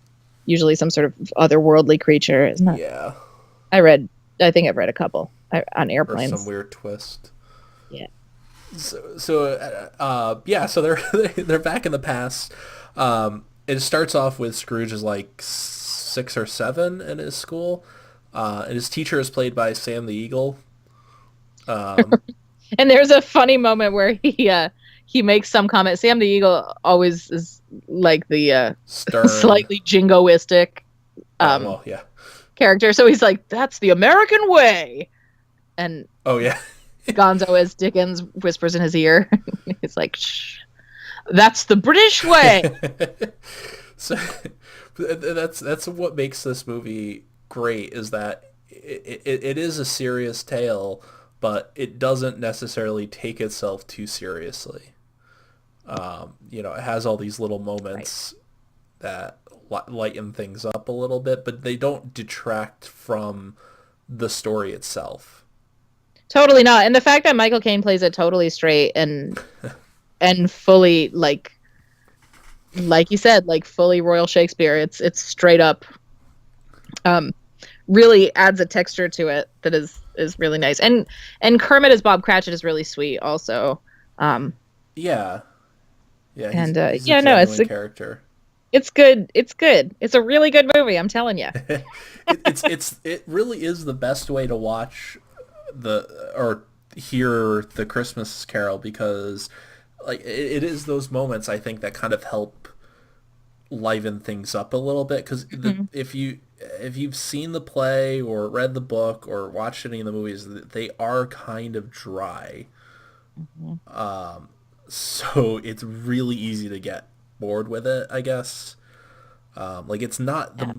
usually some sort of otherworldly creature, isn't it? Yeah. I think I've read a couple on Or some airplanes. weird twist. Yeah. Yeah, so they're they're back in the past. It starts off with Scrooge is like 6 or 7 in his school, and his teacher is played by Sam the Eagle. Um, And there's a funny moment where he makes some comment. Sam the Eagle always is like the Stern. slightly jingoistic um Well, yeah. character. So he's like, "That's the American way," and Oh yeah. Gonzo as Dickens whispers in his ear. He's like, "Shh, that's the British way." So that's what makes this movie great is that it is a serious tale, but it doesn't necessarily take itself too seriously. It has all these little Right. moments that lighten things up a little bit, but they don't detract from the story itself. Totally not. And the fact that Michael Caine plays it totally straight and fully like you said, like fully Royal Shakespeare. It's straight up um really adds a texture to it that is really nice. And Kermit as Bob Cratchit is really sweet also. Um Yeah, yeah, and he's a yeah, no, genuine character. it's good. It's good. It's a really good movie, I'm telling you. It really is the best way to watch or hear the Christmas Carol because like it is those moments I think that kind of help liven things up a little bit because Mhm. if you've seen the play or read the book or watched any of the movies, they are kind of dry. Mhm. So it's really easy to get bored with it, I guess. Like it's not Yeah.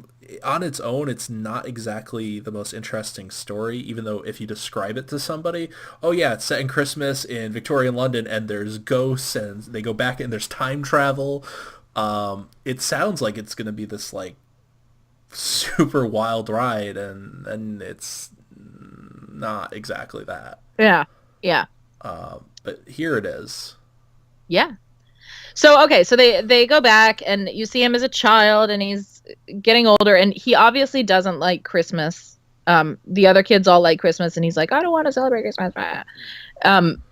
on its own, it's not exactly the most interesting story, even though if you describe it to somebody, oh yeah, it's set in Christmas in Victorian London and there's ghosts and they go back and there's time travel. It sounds like it's gonna be this like super wild ride and it's not exactly that. Yeah. Yeah. But here it is. Yeah. So okay, so they go back and you see him as a child and he's getting older and he obviously doesn't like Christmas. The other kids all like Christmas and he's like, I don't want to celebrate Christmas. Um,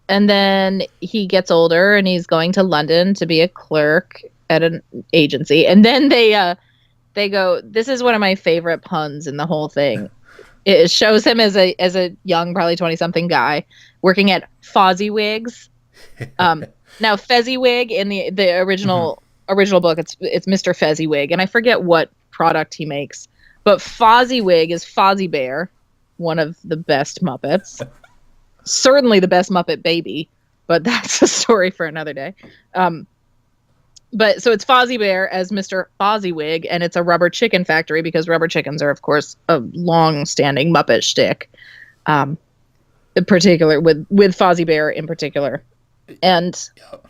and then he gets older and he's going to London to be a clerk at an agency. And then they go, this is one of my favorite puns in the whole thing. It shows him as a young, probably 20 something guy working at Fozziwigs. Um, Now Fezziwig in the Mhm. original book, it's Mr. Fezziwig, and I forget what product he makes, but Fozziwig is Fozzie Bear, one of the best Muppets, certainly the best Muppet Baby, but that's a story for another day. Um, but so it's Fozzie Bear as Mr. Fozziwig, and it's a rubber chicken factory because rubber chickens are, of course, a long-standing Muppet shtick. Um, in particular with Fozzie Bear in particular. And Yep.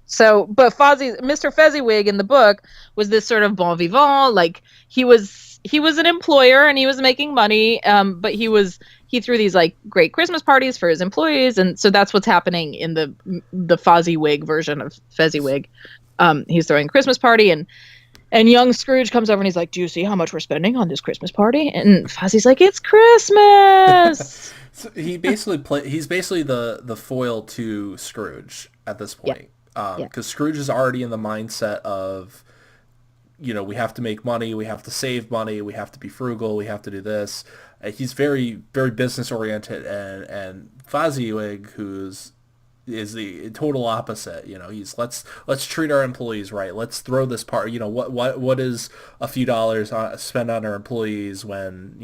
so, but Mr. Fezziwig in the book was this sort of bon vivant, like he was an employer and he was making money, but he threw these like great Christmas parties for his employees, and so that's what's happening in the Fozziewig version of Fezziwig. He's throwing a Christmas party, and young Scrooge comes over and he's like, "Do you see how much we're spending on this Christmas party?" And Fozzie's like, "It's Christmas." So he's basically the foil to Scrooge at this Yeah, point, yeah. because Scrooge is already in the mindset of, we have to make money, we have to save money, we have to be frugal, we have to do this. He's very very business oriented, and Fozziewig, who's is the total opposite. He's let's treat our employees right. Let's throw this part. What is a few dollars spent on our employees when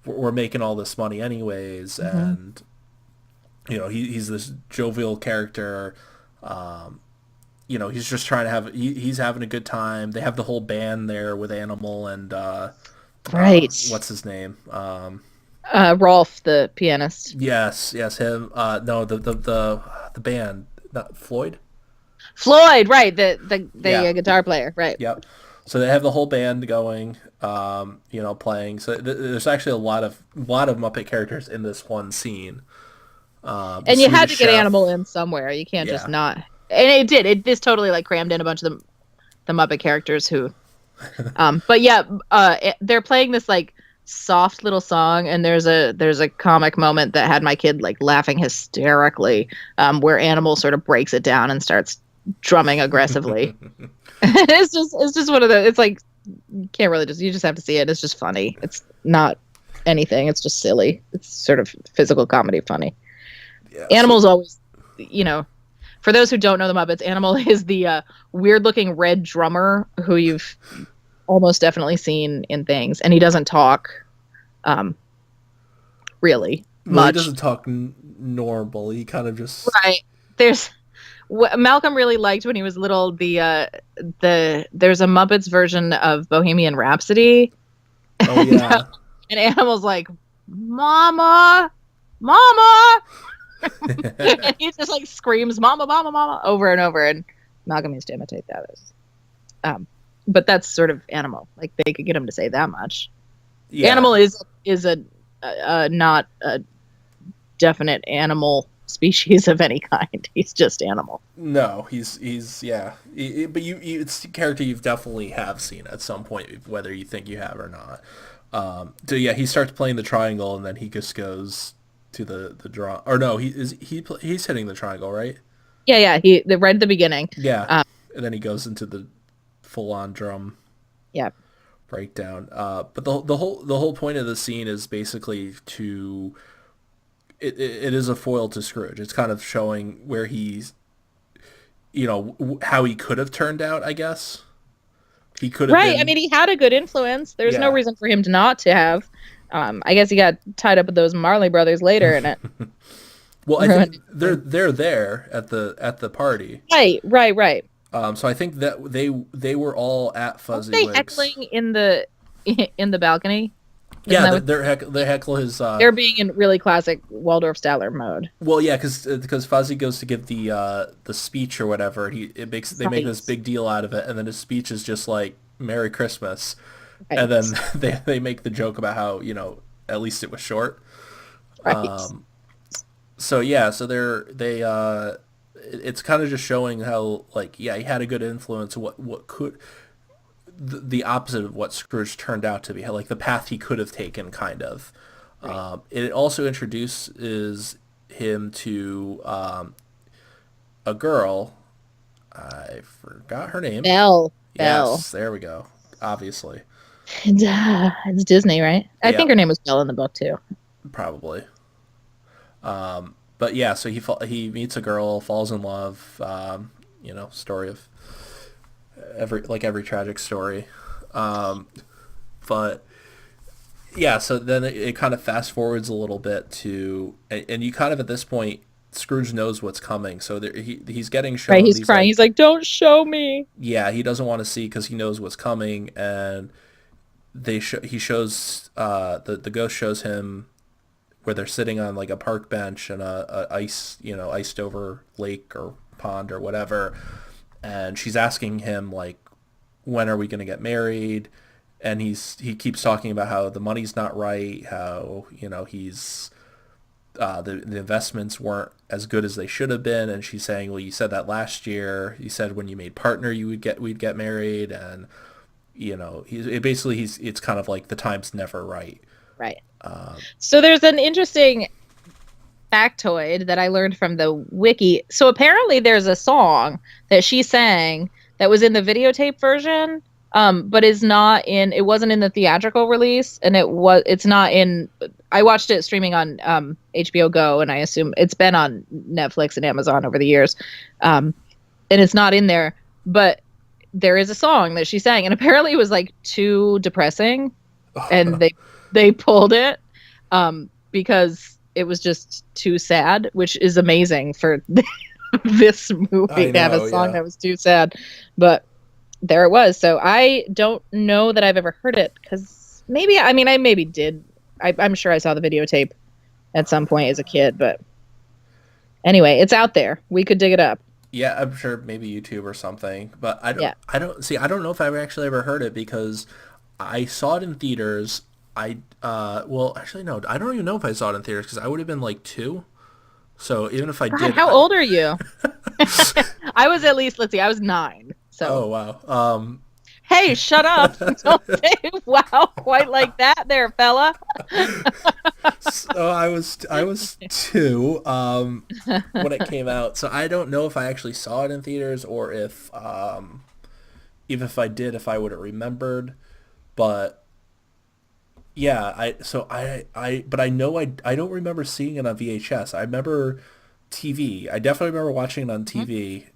we're making all this money anyways. Hmm. And he's this jovial character. He's just trying to he's having a good time. They have the whole band there with Animal and Right. what's his name? Rolf, the pianist. Yes, him. No, the band, not Floyd. Floyd, right? The Yeah. guitar player, right? Yep. So they have the whole band going, playing. So there's actually a lot of Muppet characters in this one scene. The And you had Swedish to get Chef. Animal in somewhere. You can't just Yeah. not. And it did. This totally like crammed in a bunch of the Muppet characters who. But yeah, they're playing this like soft little song, and there's a comic moment that had my kid like laughing hysterically, where Animal sort of breaks it down and starts drumming aggressively. It's just one of the. It's like you can't really you just have to see it. It's just funny. It's not anything. It's just silly. It's sort of physical comedy funny. Yeah. Animal's always, for those who don't know the Muppets, Animal is the weird looking red drummer who you've almost definitely seen in things, and he doesn't talk really Well, he much. doesn't talk normal. He kind of just. Right. There's Malcolm really liked when he was little there's a Muppets version of Bohemian Rhapsody, Oh yeah. and Animal's like, "Mama, Mama." And he just like screams "Mama, Mama, Mama" over and over, and Malcolm used to imitate that. But that's sort of Animal. Like they could get him to say that much. Yeah. Animal is a not a definite animal species of any kind. He's just Animal. No, he's yeah. But it's a character you've definitely have seen at some point, whether you think you have or not. So yeah, he starts playing the triangle, and then he just goes to the draw. Or no, he's hitting the triangle, right? Yeah. Right at the beginning. Yeah, and then he goes into the full on drum Yeah. breakdown. But the whole point of the scene is basically to. It is a foil to Scrooge. It's kind of showing where he's, how he could have turned out, I guess. He could have Right. been. I mean, he had a good influence. There's no Yeah. reason for him to not to have. I guess he got tied up with those Marley brothers later, and it. Well, I think they're there at the party. Right. So I think that they were all at Weren't they Fuzzywigs. heckling in the balcony? Isn't Yeah, that what they heckle his. they're being in really classic Waldorf Statler mode? Well, yeah, because Fuzzy goes to give the speech or whatever, and they make this Right. big deal out of it, and then his speech is just like "Merry Christmas," Right. and then they make the joke about how at least it was short. Right. So yeah, so it's kind of just showing how like he had a good influence. What could the opposite of what Scrooge turned out to be, like the path he could have taken, kind of. Right. It also introduces him to a girl. I forgot her name. Belle. Yes, there we go. Obviously, It's Disney, right? I yeah, think her name was Belle in the book too. probably. But yeah, so he meets a girl, falls in love. Story of every tragic story. But yeah, so then it kind of fast forwards a little bit to, and you kind of at this point, Scrooge knows what's coming, so he's getting shown Right. He's these crying. like, He's like, "Don't show me." yeah, he doesn't want to see because he knows what's coming, and he shows the ghost shows him where they're sitting on like a park bench in a ice, iced over lake or pond or whatever, and she's asking him like, when are we going to get married? And he keeps talking about how the money's not right, how he's the investments weren't as good as they should have been, and she's saying, well, you said that last year. You said when you made partner, we'd get married, and it's kind of like the time's never right. Right. So there's an interesting factoid that I learned from the wiki. So apparently there's a song that she sang that was in the videotape version, but is not in. It wasn't in the theatrical release, and it's not in. I watched it streaming on HBO Go, and I assume it's been on Netflix and Amazon over the years, and it's not in there. But there is a song that she sang, and apparently it was like too depressing, and they pulled it because it was just too sad, which is amazing for this movie to have a song that was too sad. But there it was. So I don't know that I've ever heard it, because I maybe did. I'm sure I saw the videotape at some point as a kid, but anyway, it's out there. We could dig it up. Yeah, I'm sure maybe YouTube or something, but Yeah. I don't know if I've actually ever heard it, because I saw it in theaters. Well, actually no, I don't even know if I saw it in theaters, because I would have been like 2. So even if I God, did, how old are you? I was at least, let's see, I was 9. So. Oh wow. Hey, shut up! Don't say "wow" quite like that, there, fella. So I was 2 when it came out. So I don't know if I actually saw it in theaters, or if even if I did, if I would have remembered. But yeah, but I know I don't remember seeing it on VHS. I remember TV. I definitely remember watching it on TV,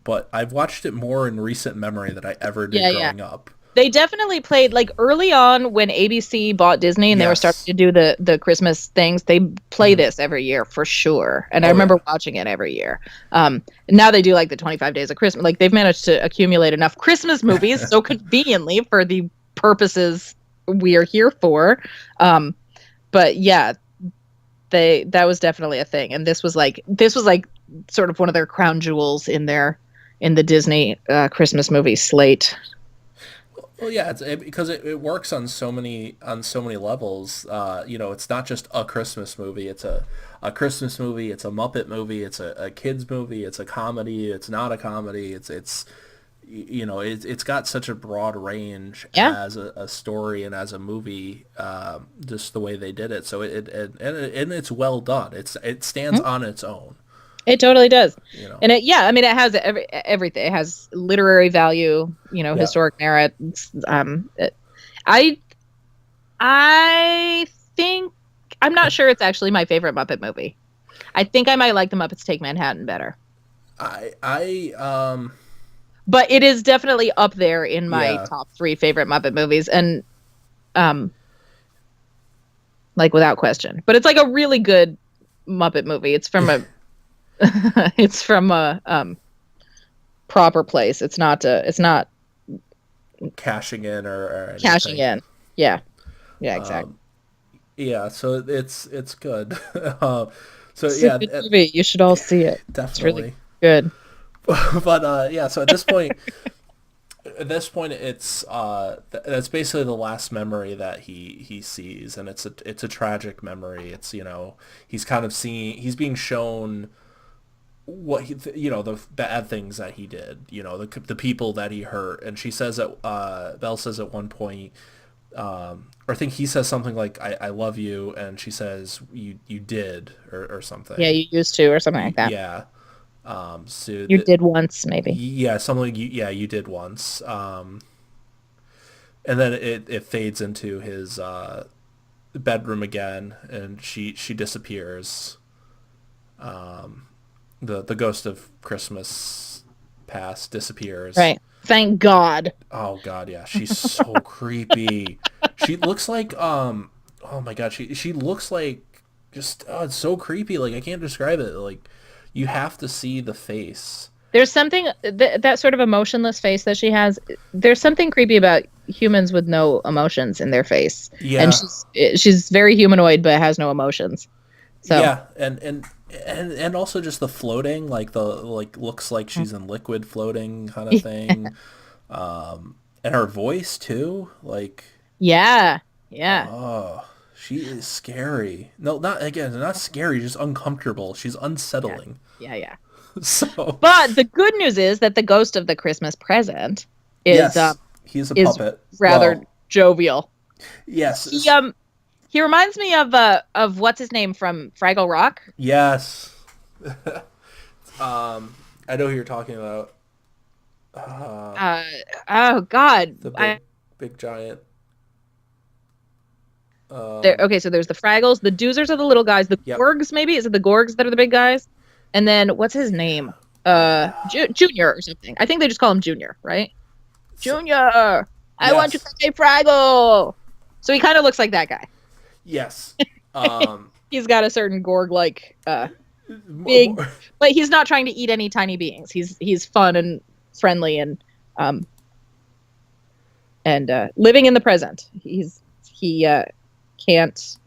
but I've watched it more in recent memory than I ever did growing up. They definitely played, like, early on when ABC bought Disney and they were starting to do the Christmas things. They play this every year for sure, and I remember watching it every year. Now they do like the 25 Days of Christmas. Like, they've managed to accumulate enough Christmas movies so conveniently for the purposes we are here for. But yeah, that was definitely a thing, and this was like sort of one of their crown jewels in the Disney Christmas movie slate. Well, yeah, because it works on so many levels. It's not just a Christmas movie. It's a Christmas movie. It's a Muppet movie. It's a kids movie. It's a comedy. It's not a comedy. It's got such a broad range as a story and as a movie. Just the way they did it. So and it's well done. It stands on its own. It totally does. And it has everything. It has literary value, historic merit. I think, I'm not sure it's actually my favorite Muppet movie. I think I might like The Muppets Take Manhattan better. But it is definitely up there in my top 3 favorite Muppet movies, and like, without question. But it's like a really good Muppet movie. It's from a it's from a proper place. It's not cashing in or anything. Cashing in. Yeah, exactly. So it's good. It's a good movie. You should all see it. Definitely. It's really good. But so at this point it's that's basically the last memory that he sees, and it's a tragic memory. It's he's being shown what the bad things that he did, the people that he hurt. And she says that Belle says at one point, or I think he says something like, I love you, and she says, you did, or something. Yeah, you used to, or something like that. Yeah. So you did once, maybe. Yeah, something like you did once. And then it fades into his bedroom again, and she disappears. The ghost of Christmas past disappears. Right. Thank God. Oh God, yeah. She's so creepy. She looks like oh my God, she looks like just it's so creepy. Like, I can't describe it. Like, you have to see the face. There's something that sort of emotionless face that she has. There's something creepy about humans with no emotions in their face, and Yeah, she's very humanoid but has no emotions. So yeah, and also just the floating, like the like looks like she's in liquid floating kind of thing, and her voice too, like yeah, yeah, oh, she is scary. No, not again, not scary, just uncomfortable. She's yeah, unsettling. yeah, yeah. So But the good news is that the ghost of the Christmas present is yes, he's a is puppet. rather Well, jovial. He yes, um he reminds me of what's his name from Fraggle Rock. yes. I know who you're talking about. Uh oh God. The I big giant. there Um, okay, so there's the Fraggles, the Doozers are the little guys, the yep. Gorgs maybe? Is it the Gorgs that are the big guys? And then what's his name? Junior or something. I think they just call him Junior, right? So, Junior, I want to yes, catch a Fraggle. So he kind of looks like that guy. yes. Um, He's got a certain Gorg like big, more, but he's not trying to eat any tiny beings. He's fun and friendly um and living in the present. He can't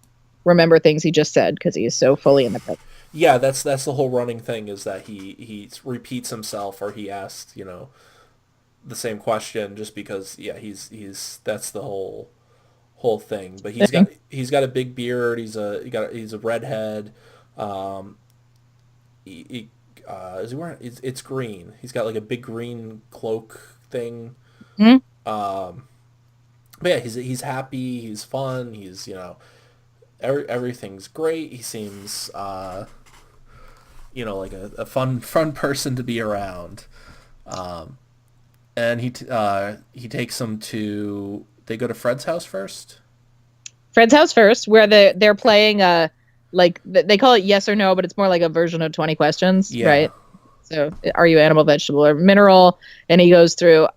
remember things he just said because he is so fully in the present. yeah, that's the whole running thing is that he repeats himself or he asks the same question just because yeah he's that's the whole thing. But he's got a big beard. He's a redhead. Um, he is he wearing it's green. He's got like a big green cloak thing. Mhm. Um, but yeah, he's happy. He's fun. Everything's great. He seems like a fun person to be around. Um, and he takes them to they go to Fred's house first. Fred's house first, where they're playing like they call it yes or no, but it's more like a version of 20 questions, Yeah, right? So are you animal, vegetable, or mineral? And he goes through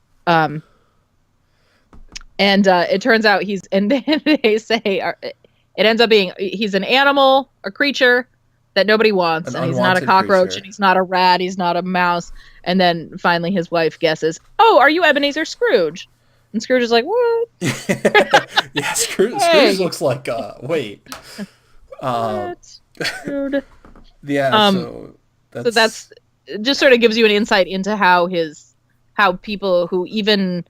and it turns out he's and then they say it ends up being he's an animal, a creature that nobody wants, an and he's not a unwanted cockroach, and creature. he's not a rat, he's not a mouse. And then finally his wife guesses, "Oh, are you Ebenezer Scrooge?" And Scrooge is like, "What? Yeah, Scrooge Hey, looks like um what? Rude." yeah, Um, so so that's that's just sort of gives you an insight into how people who even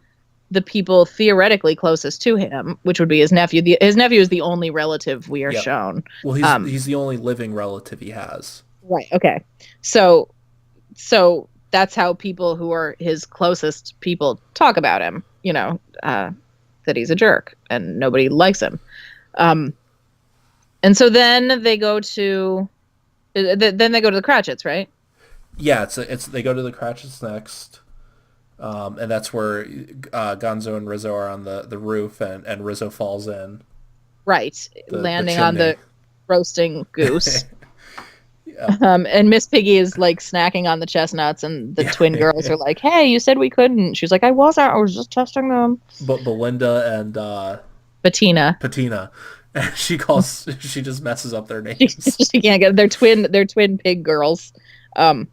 the people theoretically closest to him, which would be his nephew. His nephew is the only relative we are yep. shown. Well, he's Um, he's the only living relative he has. right. Okay. So that's how people who are his closest people talk about him. That he's a jerk and nobody likes him. Um, and so then they go to the Cratchits, right? Yeah, it's they go to the Cratchits next. And that's where Gonzo and Rizzo are on the roof, and Rizzo falls in Right, the landing on chimney. the roasting goose. Yeah. And Miss Piggy is like snacking on the chestnuts, and the twin girls Yeah. are like, "Hey, you said we couldn't." She's like, I was just testing them." But Belinda and Bettina, Patina, she just messes up their she, names. she can't get they're twin pig girls. Um,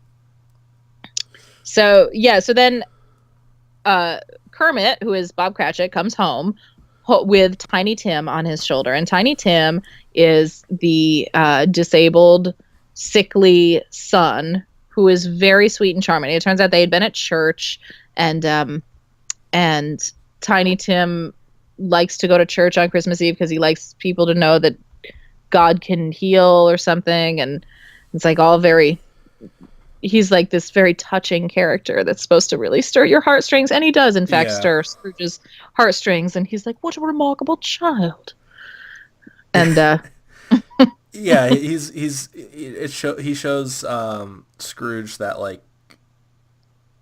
so yeah, so then Kermit, who is Bob Cratchit, comes home with Tiny Tim on his shoulder, and Tiny Tim is the disabled, sickly son who is very sweet and charming. It turns out they had been at church, and and Tiny Tim likes to go to church on Christmas Eve because he likes people to know that God can heal or something, and it's like all very he's like this very touching character that's supposed to really stir your heartstrings, and he does in fact Yeah. stir Scrooge's heartstrings, and he's like, "What a remarkable child." And Yeah, he shows Scrooge that like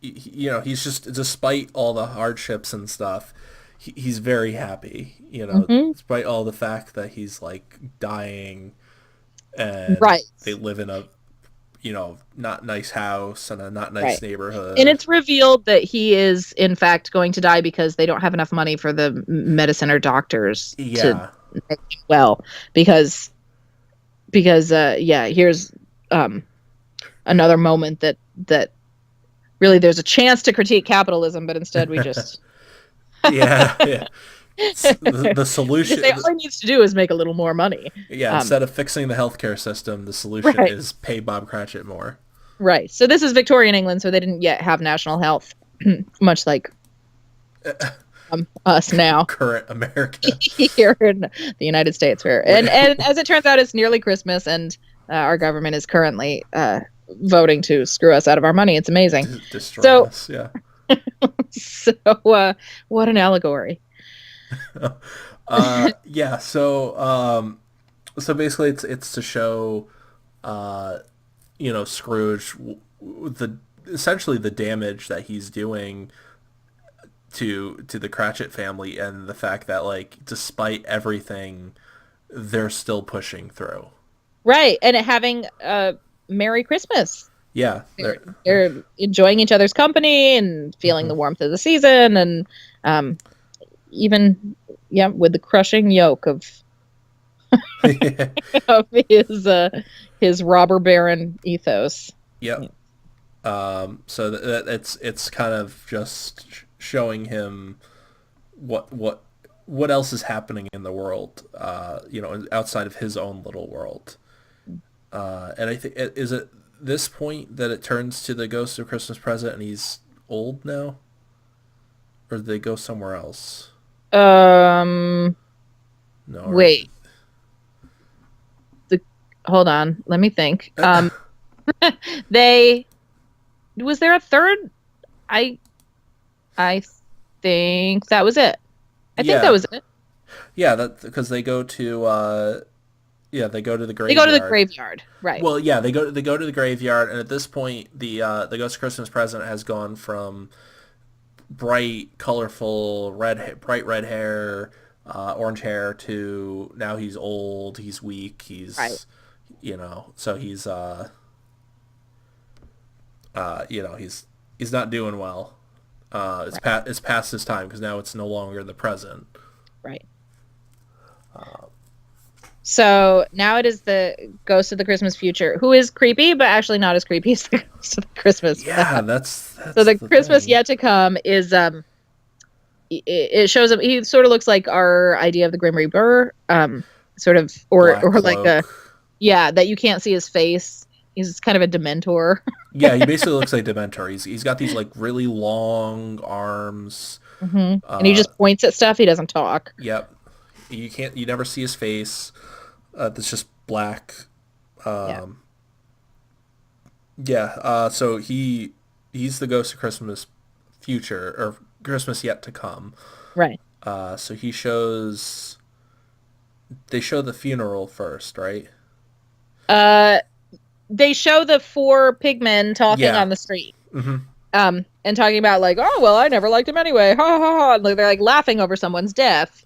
he's just despite all the hardships and stuff, he's very happy, mhm, despite all the fact that he's like dying and right, they live in a not nice house and a not nice right. And neighborhood. it's revealed that he is in fact going to die because they don't have enough money for the medicine or doctors to Yeah. make him well, because yeah, here's um another moment that really there's a chance to critique capitalism, but instead we just Yeah, yeah. The just say solution, all he needs to do is make a little more money. yeah, Um, instead of fixing the healthcare system, the solution right, is pay Bob Cratchit more. right. So this is Victorian England, so they didn't yet have national health, much like us now Current America. here in the United States. Where and as it turns out, it's nearly Christmas, and our government is currently voting to screw us out of our money. It's amazing. Destroying So, us, yeah. so what an allegory. Yeah, so basically it's to show uh Scrooge the essentially the damage that he's doing to the Cratchit family, and the fact that, like, despite everything, they're still pushing through. Right, and having a Merry Christmas. Yeah, They're enjoying each other's company and feeling mhm. the warmth of the season, and even with the crushing yoke of of his robber baron ethos. Yep. So it's kind of just showing him what what what else is happening in the world, outside of his own little world. And I think, is it this point that it turns to the Ghost of Christmas Present and he's old now, or did they go somewhere else? Um, No. wait, the hold on, let me think. They was there a third? I I think that was it. I think that Yeah, was it. yeah. That because they go to they go to the They go to the graveyard. graveyard, right? Well, yeah, they go to the graveyard, and at this point, the Ghost of Christmas Present has gone from bright, colorful bright red hair, orange hair, to now he's old, he's weak, Right, so he's not doing well. right, It's past his time because now it's no longer the present. right. So now it is the Ghost of the Christmas Future, who is creepy, but actually not as creepy as the Ghost of the Christmas. Yeah, So that's the the Christmas thing. yet to come is it shows him. He sort of looks like our idea of the Grim Reaper, sort of, Black or like a, cloak. yeah, that you can't see his face. He's kind of a Dementor. Yeah, he basically looks like Dementor. He's got these, like, really long arms. And he Uh, just points at stuff. He doesn't talk. yep. You never see his face. It's just black. Yeah. Um, yeah. So he's the Ghost of Christmas Future, or Christmas Yet to Come. Right. So they show the funeral first, right? Uh, they show the four pigmen talking Yeah. on the street. Hmm. And talking about like, oh well, I never liked him anyway. Ha ha ha. And, like, they're like laughing over someone's death.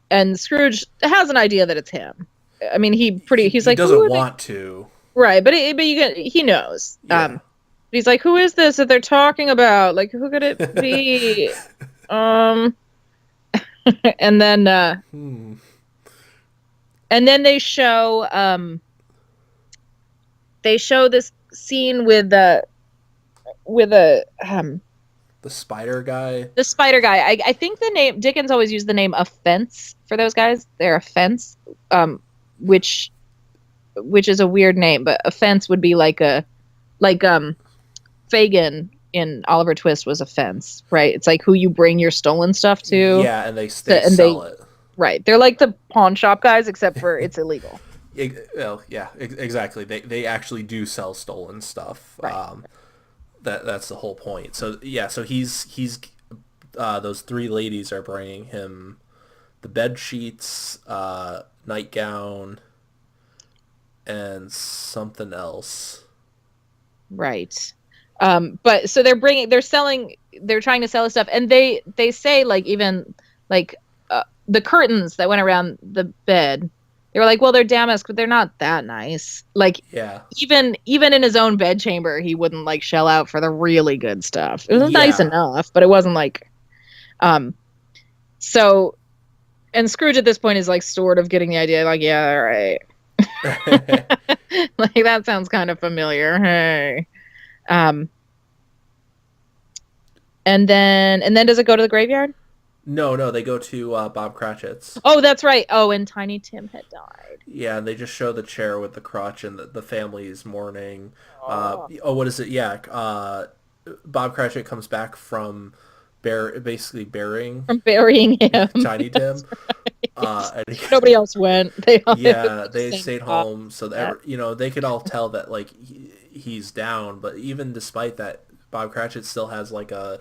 And Scrooge has an idea that it's him. I mean, he's He like, who doesn't are they? want to. Right, but he knows. Yeah. He's like, who is this that they're talking about? Like, who could it be? Um, and then Hmm. they show this scene with a The spider guy. the spider guy. I think the name Dickens always used the name offense for those guys. They're offense, which is a weird name, but offense would be like Fagin in Oliver Twist was offense, right? It's like who you bring your stolen stuff to. Yeah, and they And sell it. right, they're like the pawn shop guys, except for it's illegal. Well, yeah, exactly. They actually do sell stolen stuff. Right. That's the whole point. So yeah, so he's those three ladies are bringing him the bed sheets, nightgown, and something else. Right. But so they're trying to sell us stuff, and they say, like, even like the curtains that went around the bed. They were like, well, they're damask, but they're not that nice. Like, Yeah, even in his own bedchamber, he wouldn't like shell out for the really good stuff. It was nice yeah, enough, but it wasn't like, so. And Scrooge at this point is like sort of getting the idea, like, yeah, all right, like that sounds kind of familiar. Hey, um, And then does it go to the graveyard? No, no, they go to Bob Cratchit's. Oh, that's right. Oh, and Tiny Tim had died. Yeah, and they just show the chair with the crutch and the family's mourning. Oh. Oh, what is it? Yeah, Bob Cratchit comes back from basically burying From burying him. Tiny Tim. Right. And Nobody else went. They all yeah, they just stayed "Oh, home, so that." that they could all tell that like he's down. But even despite that, Bob Cratchit still has like a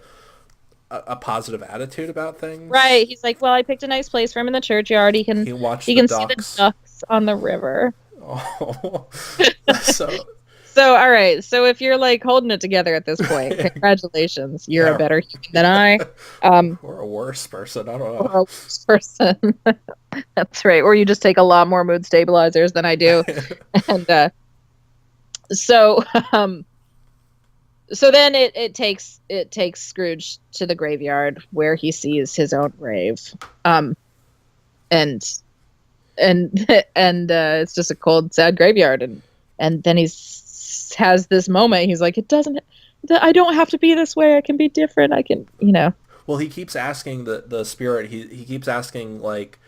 positive attitude about things. Right. He's like, well, I picked a nice place for him in the churchyard. He can He watched he the can see the ducks. ducks on the river. Oh, so So, all right. So if you're like holding it together at this point, congratulations. You're a yeah, better human than I. or a worse person. I don't Or know. a worse person. That's right. Or you just take a lot more mood stabilizers than I do. And so um so then it takes Scrooge to the graveyard where he sees his own grave. Um and and it's just a cold, sad graveyard, and then has this moment. He's like, it doesn't. I don't have to be this way. I can be different. I can. Well, he keeps asking the spirit. He keeps asking like,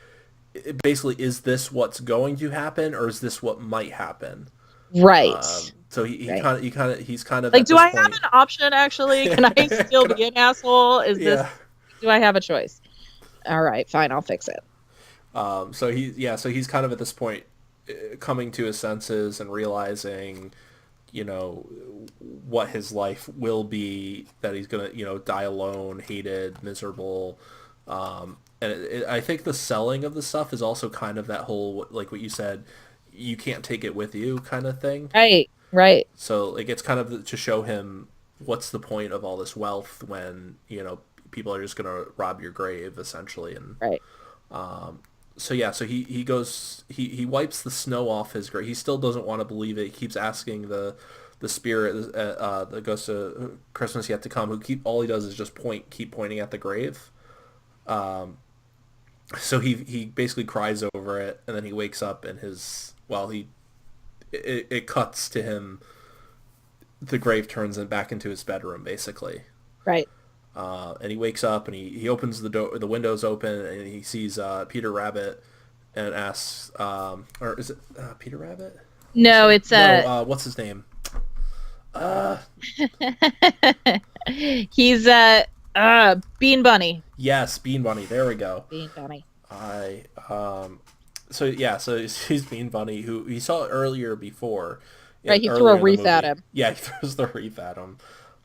basically, is this what's going to happen, or is this what might happen? Right, So he right. he's kind of Like, at do this I have point. an option? Actually, can I still Can be an asshole? yeah. Do I have a choice? All right, fine. I'll fix it. So he's kind of at this point, coming to his senses and realizing, you know, what his life will be. That he's gonna, die alone, hated, miserable. And I think the selling of the stuff is also kind of that whole, like what you said, you can't take it with you kind of thing. Right, right, So like it's kind of to show him what's the point of all this wealth when people are just gonna rob your grave essentially. And right. so yeah, so he goes, he wipes the snow off his grave. He still doesn't want to believe it. He keeps asking the spirit, the ghost of Christmas yet to come, who all he does is just keep pointing at the grave. So he basically cries over it, and then he wakes up and it cuts to him. The grave turns him back into his bedroom basically. Right. And he wakes up and he opens the door, the window's open, and he sees Peter Rabbit, and asks, or is it Peter Rabbit? No, it's No, what's his name? he's Bean Bunny. Yes, Bean Bunny. There we go. Bean Bunny. I So yeah, so he's Bean Bunny, who he saw earlier before. Right, he threw Earlier a in the wreath movie. at him. Yeah, he throws the wreath at him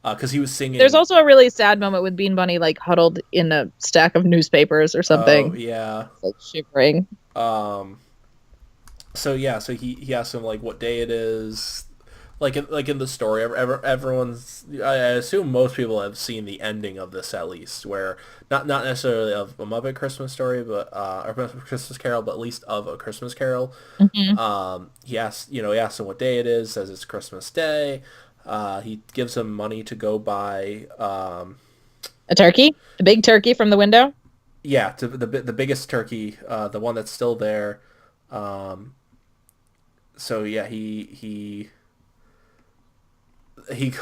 because he was singing. There's also a really sad moment with Bean Bunny like huddled in a stack of newspapers or something. Oh yeah. Like shivering. So yeah, so he asks him like what day it is, like in the story. Everyone's, I assume most people have seen the ending of this at least, where not necessarily of a Muppet Christmas Story, but or Muppet Christmas Carol, but at least of a Christmas Carol. Mm-hmm. He asks him what day it is. Says it's Christmas Day. He gives him money to go buy. A turkey, the big turkey from the window. Yeah, to the biggest turkey, the one that's still there. So yeah, he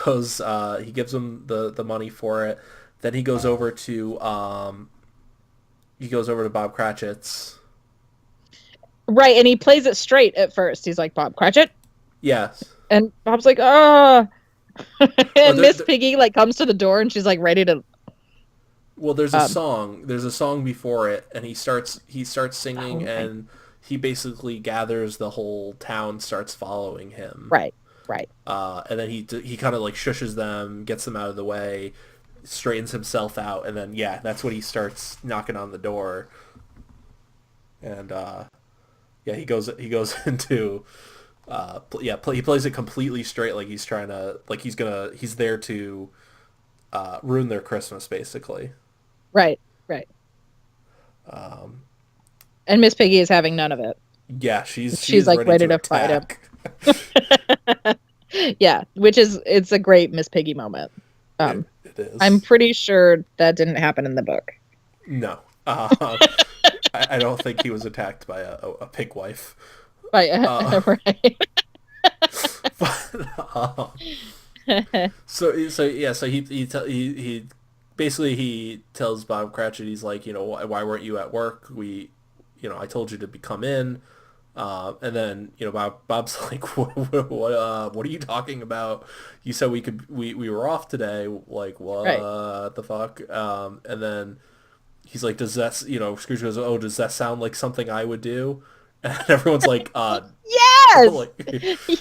goes, he gives him the money for it. Then he goes over to Bob Cratchit's. Right, and he plays it straight at first. He's like, Bob Cratchit, Yes. and Bob's like, oh. And there- Miss there- Piggy like comes to the door and she's like ready to. Well, there's a song. There's a song before it, and he starts singing, Oh, right. and he basically gathers the whole town, starts following him. Right, right. And then he kind of like shushes them, gets them out of the way, straightens himself out, and then yeah, that's when he starts knocking on the door. And yeah, he goes into he plays it completely straight, like he's trying to, like he's there to ruin their Christmas basically. Right, right. And Miss Piggy is having none of it. Yeah, she's like ready to fight him. Yeah, it's a great Miss Piggy moment. It is. I'm pretty sure that didn't happen in the book. No. I don't think he was attacked by a pig wife. Right. Right. But, so he basically he tells Bob Cratchit, he's like, why weren't you at work? I told you to come in. And then Bob's like, what are you talking about? You said we were off today. Like, Right. what the fuck? And then he's like, does that, Scrooge goes, oh, does that sound like something I would do? And everyone's like, Yes! like,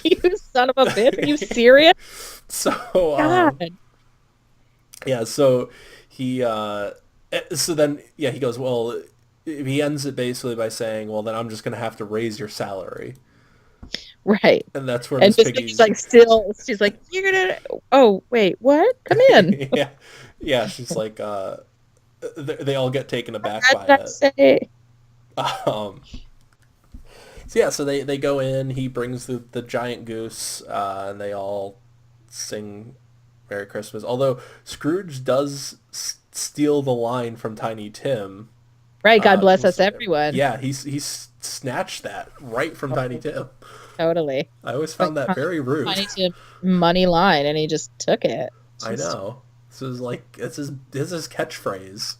You son of a bitch. Are you serious? so, God. yeah, so so then, yeah, he goes, well, he ends it basically by saying, well, then I'm just going to have to raise your salary. Right. And that's where And Miss Miss Piggy's Piggy's, like she's like, you're gonna, oh, wait, what? Come in. yeah, yeah, she's like, they all get taken aback What by did I it. say? Um, so yeah, so they go in, he brings the giant goose, and they all sing Merry Christmas. Although Scrooge does steal the line from Tiny Tim. Right. God bless us, everyone. Yeah, he's snatched that right from Tiny Oh, Tim. totally. I always Like found that very rude. Tiny Tim money line, and he just took it. I Just, know. This is like this is catchphrase.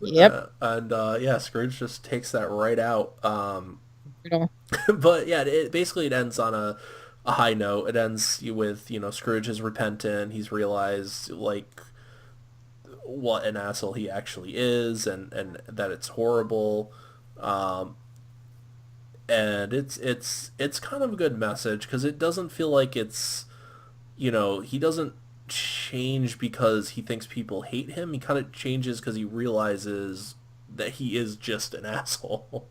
yep. Yeah, Scrooge just takes that right out. Brutal. But yeah, it ends on a high note. It ends with Scrooge is repentant. He's realized like what an asshole he actually is, and that it's horrible. Um, and it's kind of a good message because it doesn't feel like it's he doesn't change because he thinks people hate him. He kind of changes because he realizes that he is just an asshole.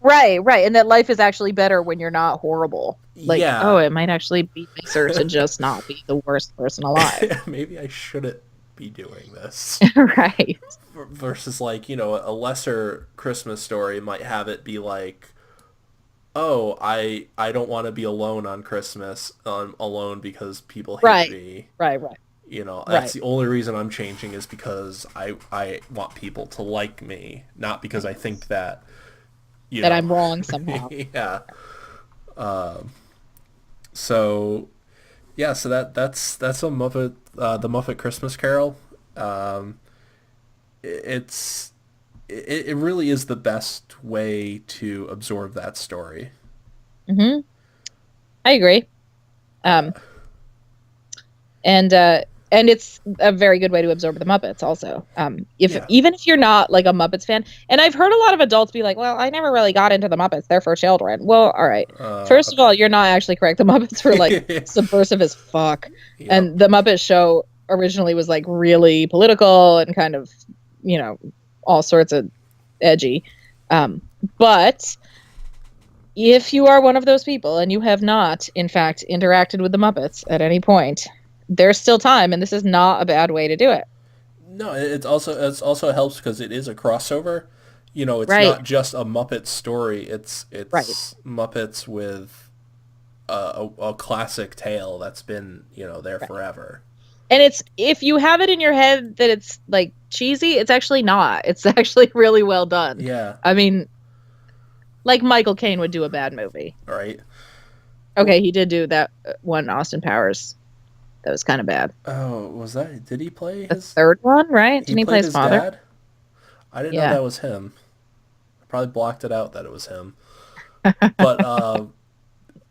Right, right. And that life is actually better when you're not horrible. Like, oh, Yeah. it might actually be nicer to just not be the worst person alive. Maybe I shouldn't be doing this. Right. Versus like, a lesser Christmas story might have it be like, oh, I don't want to be alone on Christmas. I'm alone because people hate Right. me. Right, right. That's Right. the only reason I'm changing is because I want people to like me, not because I think that, That I'm wrong somehow. yeah. So yeah, so that's a Muppet, the Muppet Christmas Carol. Um, it's it really is the best way to absorb that story. Hmm. I agree. Um, and it's a very good way to absorb the Muppets also. If Yeah. even if you're not like a Muppets fan, and I've heard a lot of adults be like, "Well, I never really got into the Muppets. They're for children." Well, all right. First of Okay. all, you're not actually correct. The Muppets were like subversive as fuck, Yep. and the Muppet Show originally was like really political and kind of, you know, all sorts of edgy. Um, but if you are one of those people and you have not, in fact, interacted with the Muppets at any point, there's still time, and this is not a bad way to do it. No, it's also helps because it is a crossover. It's Right, not just a Muppet story. It's right. Muppets with a classic tale that's been there Right. forever. And it's if you have it in your head that it's like cheesy, it's actually not. It's actually really well done. Yeah. I mean, like Michael Caine would do a bad movie. Right. Okay, he did do that one Austin Powers that was kind of bad. Oh, was that? Did he play The his? third one, right? He Didn't he play played his his father? dad. I didn't know Yeah. that was him. I probably blocked it out that it was him. But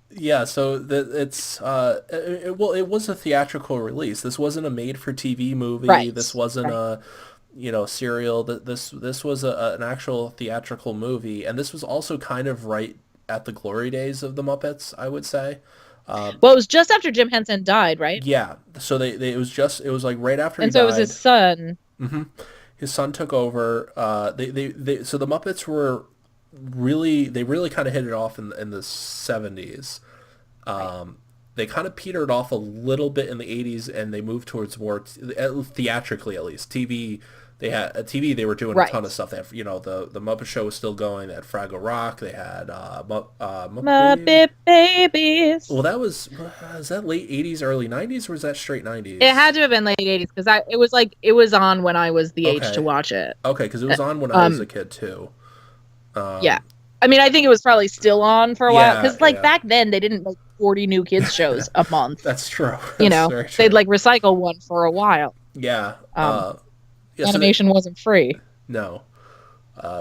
yeah. So it's well, it was a theatrical release. This wasn't a made-for-TV movie. Right. This wasn't Right. a serial. That this was an actual theatrical movie, and this was also kind of right at the glory days of the Muppets, I would say. Well, it was just after Jim Henson died, right? Yeah. So it was like right after he And so it was his died. son. Hmm. His son took over. So the Muppets were they really kind of hit it off in the 70s. Right. They kind of petered off a little bit in the 80s, and they moved towards more theatrically, at least TV. They had TV. They were doing a ton Right. of stuff. They had, the Muppet Show was still going. They had Fraggle Rock. They had Muppet Baby. Muppet Babies. Well, was that late 80s, early 90s, or was that straight It 90s? had to have been late 80s because it was on when I was the age to Okay, watch it. okay, because it Uh, was on when I was a Um, kid too. yeah. Um, I mean, I think it was probably still on for a while yeah, because like yeah, back then they didn't make 40 new kids shows a month. that's true. You That's know, very they'd true. like recycle one for a while. Yeah. Um, yeah. So Animation wasn't free. no.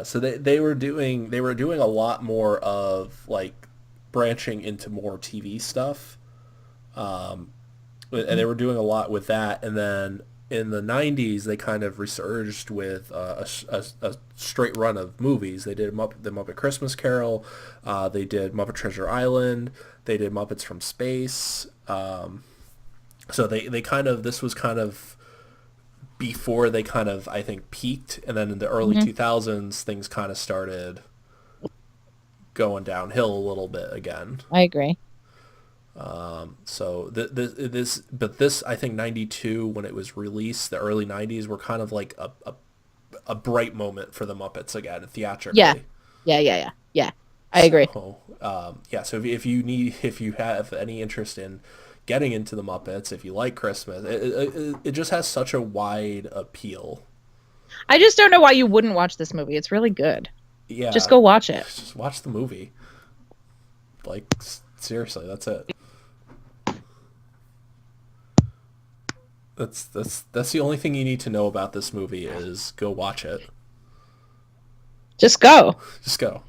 So they were doing a lot more of like branching into more TV stuff, and they Mhm. were doing a lot with that. And then in the '90s, they kind of resurged with a straight run of movies. They did the Muppet Christmas Carol, they did Muppet Treasure Island, they did Muppets from Space. So they kind of this was kind of before they kind of I think peaked, and then in the early Mhm. 2000s things kind of started going downhill a little bit again. I agree. So this I think '92 when it was released, the early '90s were kind of like a bright moment for the Muppets again Yeah. theatrically. Yeah, yeah, yeah. Yeah. I agree. So yeah, so if you have any interest in getting into the Muppets, if you like Christmas, it just has such a wide appeal. I just don't know why you wouldn't watch this movie. It's really good. Just Yeah, go watch it. just watch the movie. Like seriously, that's it. That's the only thing you need to know about this movie is go watch it. Just go. Just go.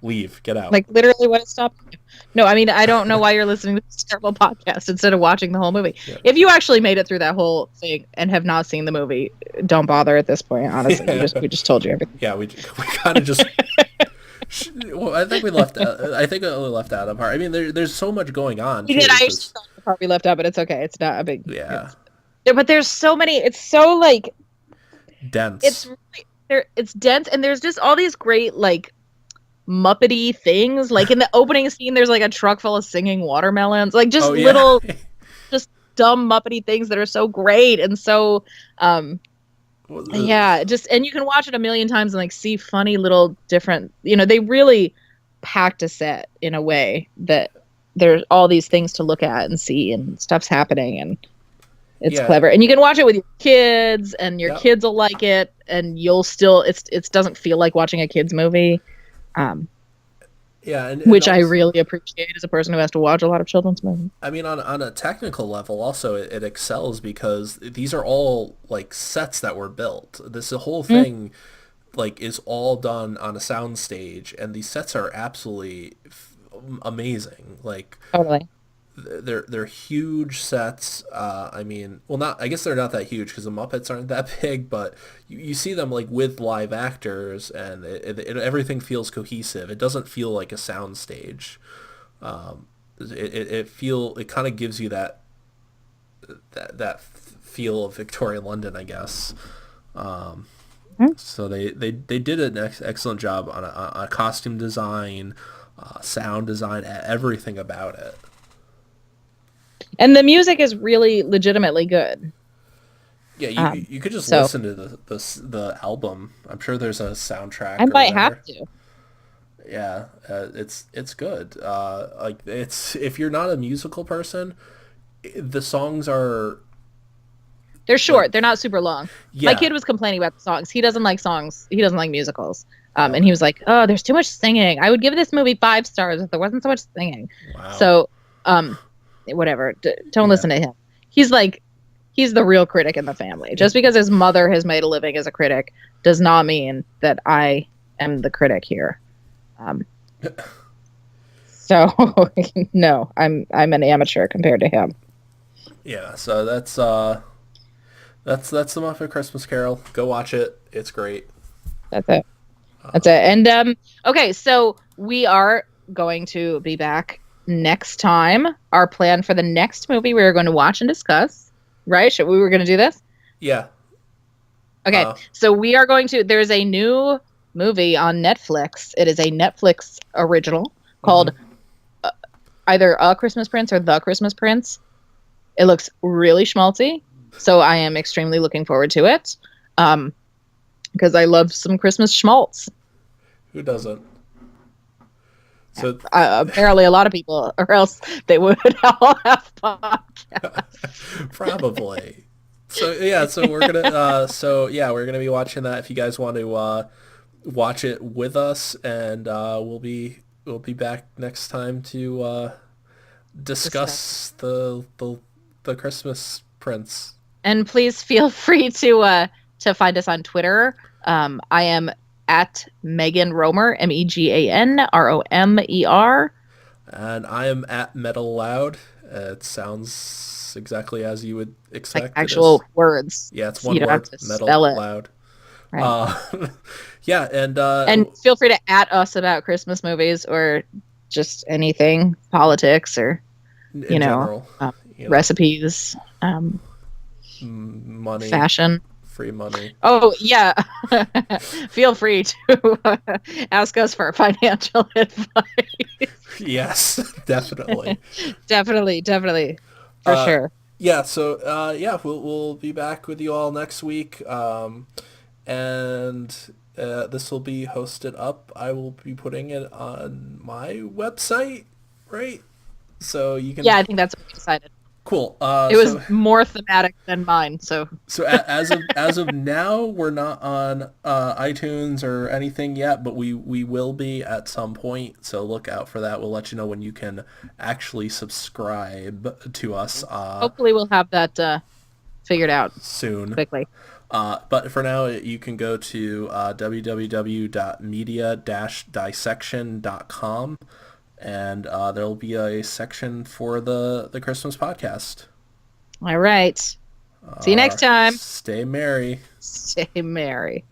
Leave. Get out. Like literally what is stopping you? No, I mean I don't know why you're listening to this terrible podcast instead of watching the whole movie. Yeah. If you actually made it through that whole thing and have not seen the movie, don't bother at this point, honestly. Yeah. We just told you everything. Yeah, we kind of just. Well, I think we left. I think we only left out a part. I mean, there's so much going on We too. did. I actually Because thought the part we left out, but it's okay. It's not a big. yeah, But there's so many. It's so like it's dense. really there. It's dense, and there's just all these great like Muppety things. Like in the opening scene, there's like a truck full of singing watermelons. Like just Oh yeah. little, just dumb Muppety things that are so great and so Well, yeah, just and you can watch it a million times and like see funny little different. They really packed a set in a way that there's all these things to look at and see and stuff's happening and it's yeah. clever. And you can watch it with your kids and your Yep. kids will like it and you'll still it doesn't feel like watching a kids movie. Um, Yeah, and which I also, really appreciate as a person who has to watch a lot of children's movies. I mean, on a technical level, also it excels because these are all like sets that were built. This the whole Mm, thing like is all done on a sound stage, and these sets are absolutely amazing. Like totally. they're huge sets. I mean, well, not I guess they're not that huge because the Muppets aren't that big, but you see them like with live actors, and everything feels cohesive. It doesn't feel like a sound stage. It kind of gives you that feel of Victorian London, I guess. Mm. So they did an excellent job on a costume design, sound design, everything about it. And the music is really legitimately good. Yeah, Um, you could just so listen to the album. I'm sure there's a I soundtrack or might have whatever. to. Yeah, it's good. Like it's if you're not a musical person, the songs are They're like short. They're not super long. My yeah. kid was complaining about the songs. He doesn't like songs. He doesn't like musicals. Oh, And he okay. was like, "Oh, there's too much singing. I would give this movie 5 stars if there wasn't so much singing." Wow. So, whatever. Don't Yeah. listen to him. He's like, he's the real critic in the family. Just because his mother has made a living as a critic does not mean that I am the critic here. Um, so no, I'm an amateur compared to him. Yeah. So that's the Muppet Christmas Carol. Go watch it. It's great. That's it. That's it. And okay, so we are going to be back next time. Our plan for the next movie we are going to watch and discuss, right? We were going to do this? Yeah. Okay. Uh, So we are going to there's a new movie on Netflix. It is a Netflix original called mhm. either A Christmas Prince or The Christmas Prince. It looks really schmaltzy, so I am extremely looking forward to it. Because I love some Christmas schmaltz. Who doesn't? So Apparently, a lot of people, or else they would all have podcasts. probably. So yeah, we're gonna be watching that. If you guys want to watch it with us, and we'll be back next time to discuss the Christmas Prince. And please feel free to to find us on Twitter. I am at Megan Romer, Meganromer. And I am at Metal Loud. It sounds exactly as you would Like expect it is. actual words. Yeah, it's So you one don't have word, to Metal spell it. Loud. Right. Uh, yeah, and And feel free to at us about Christmas movies or just anything, politics or, in general, um, you know, recipes, money, fashion. free money. Oh, yeah. Feel free to ask us for financial advice. Yes, definitely. Definitely, definitely. For Uh, sure. yeah, so yeah, we'll be back with you all next week, and this will be hosted up. I will be putting it on my website, right? So you can Yeah, I think that's what we decided. cool. It was more thematic than mine, so As of now, we're not on iTunes or anything yet, but we will be at some point. So look out for that. We'll let you know when you can actually subscribe to us hopefully we'll have that figured out soon. quickly. But for now, you can go to www.media-dissection.com, and there'll be a section for the Christmas podcast. All right. See you next time. Stay merry. Stay merry.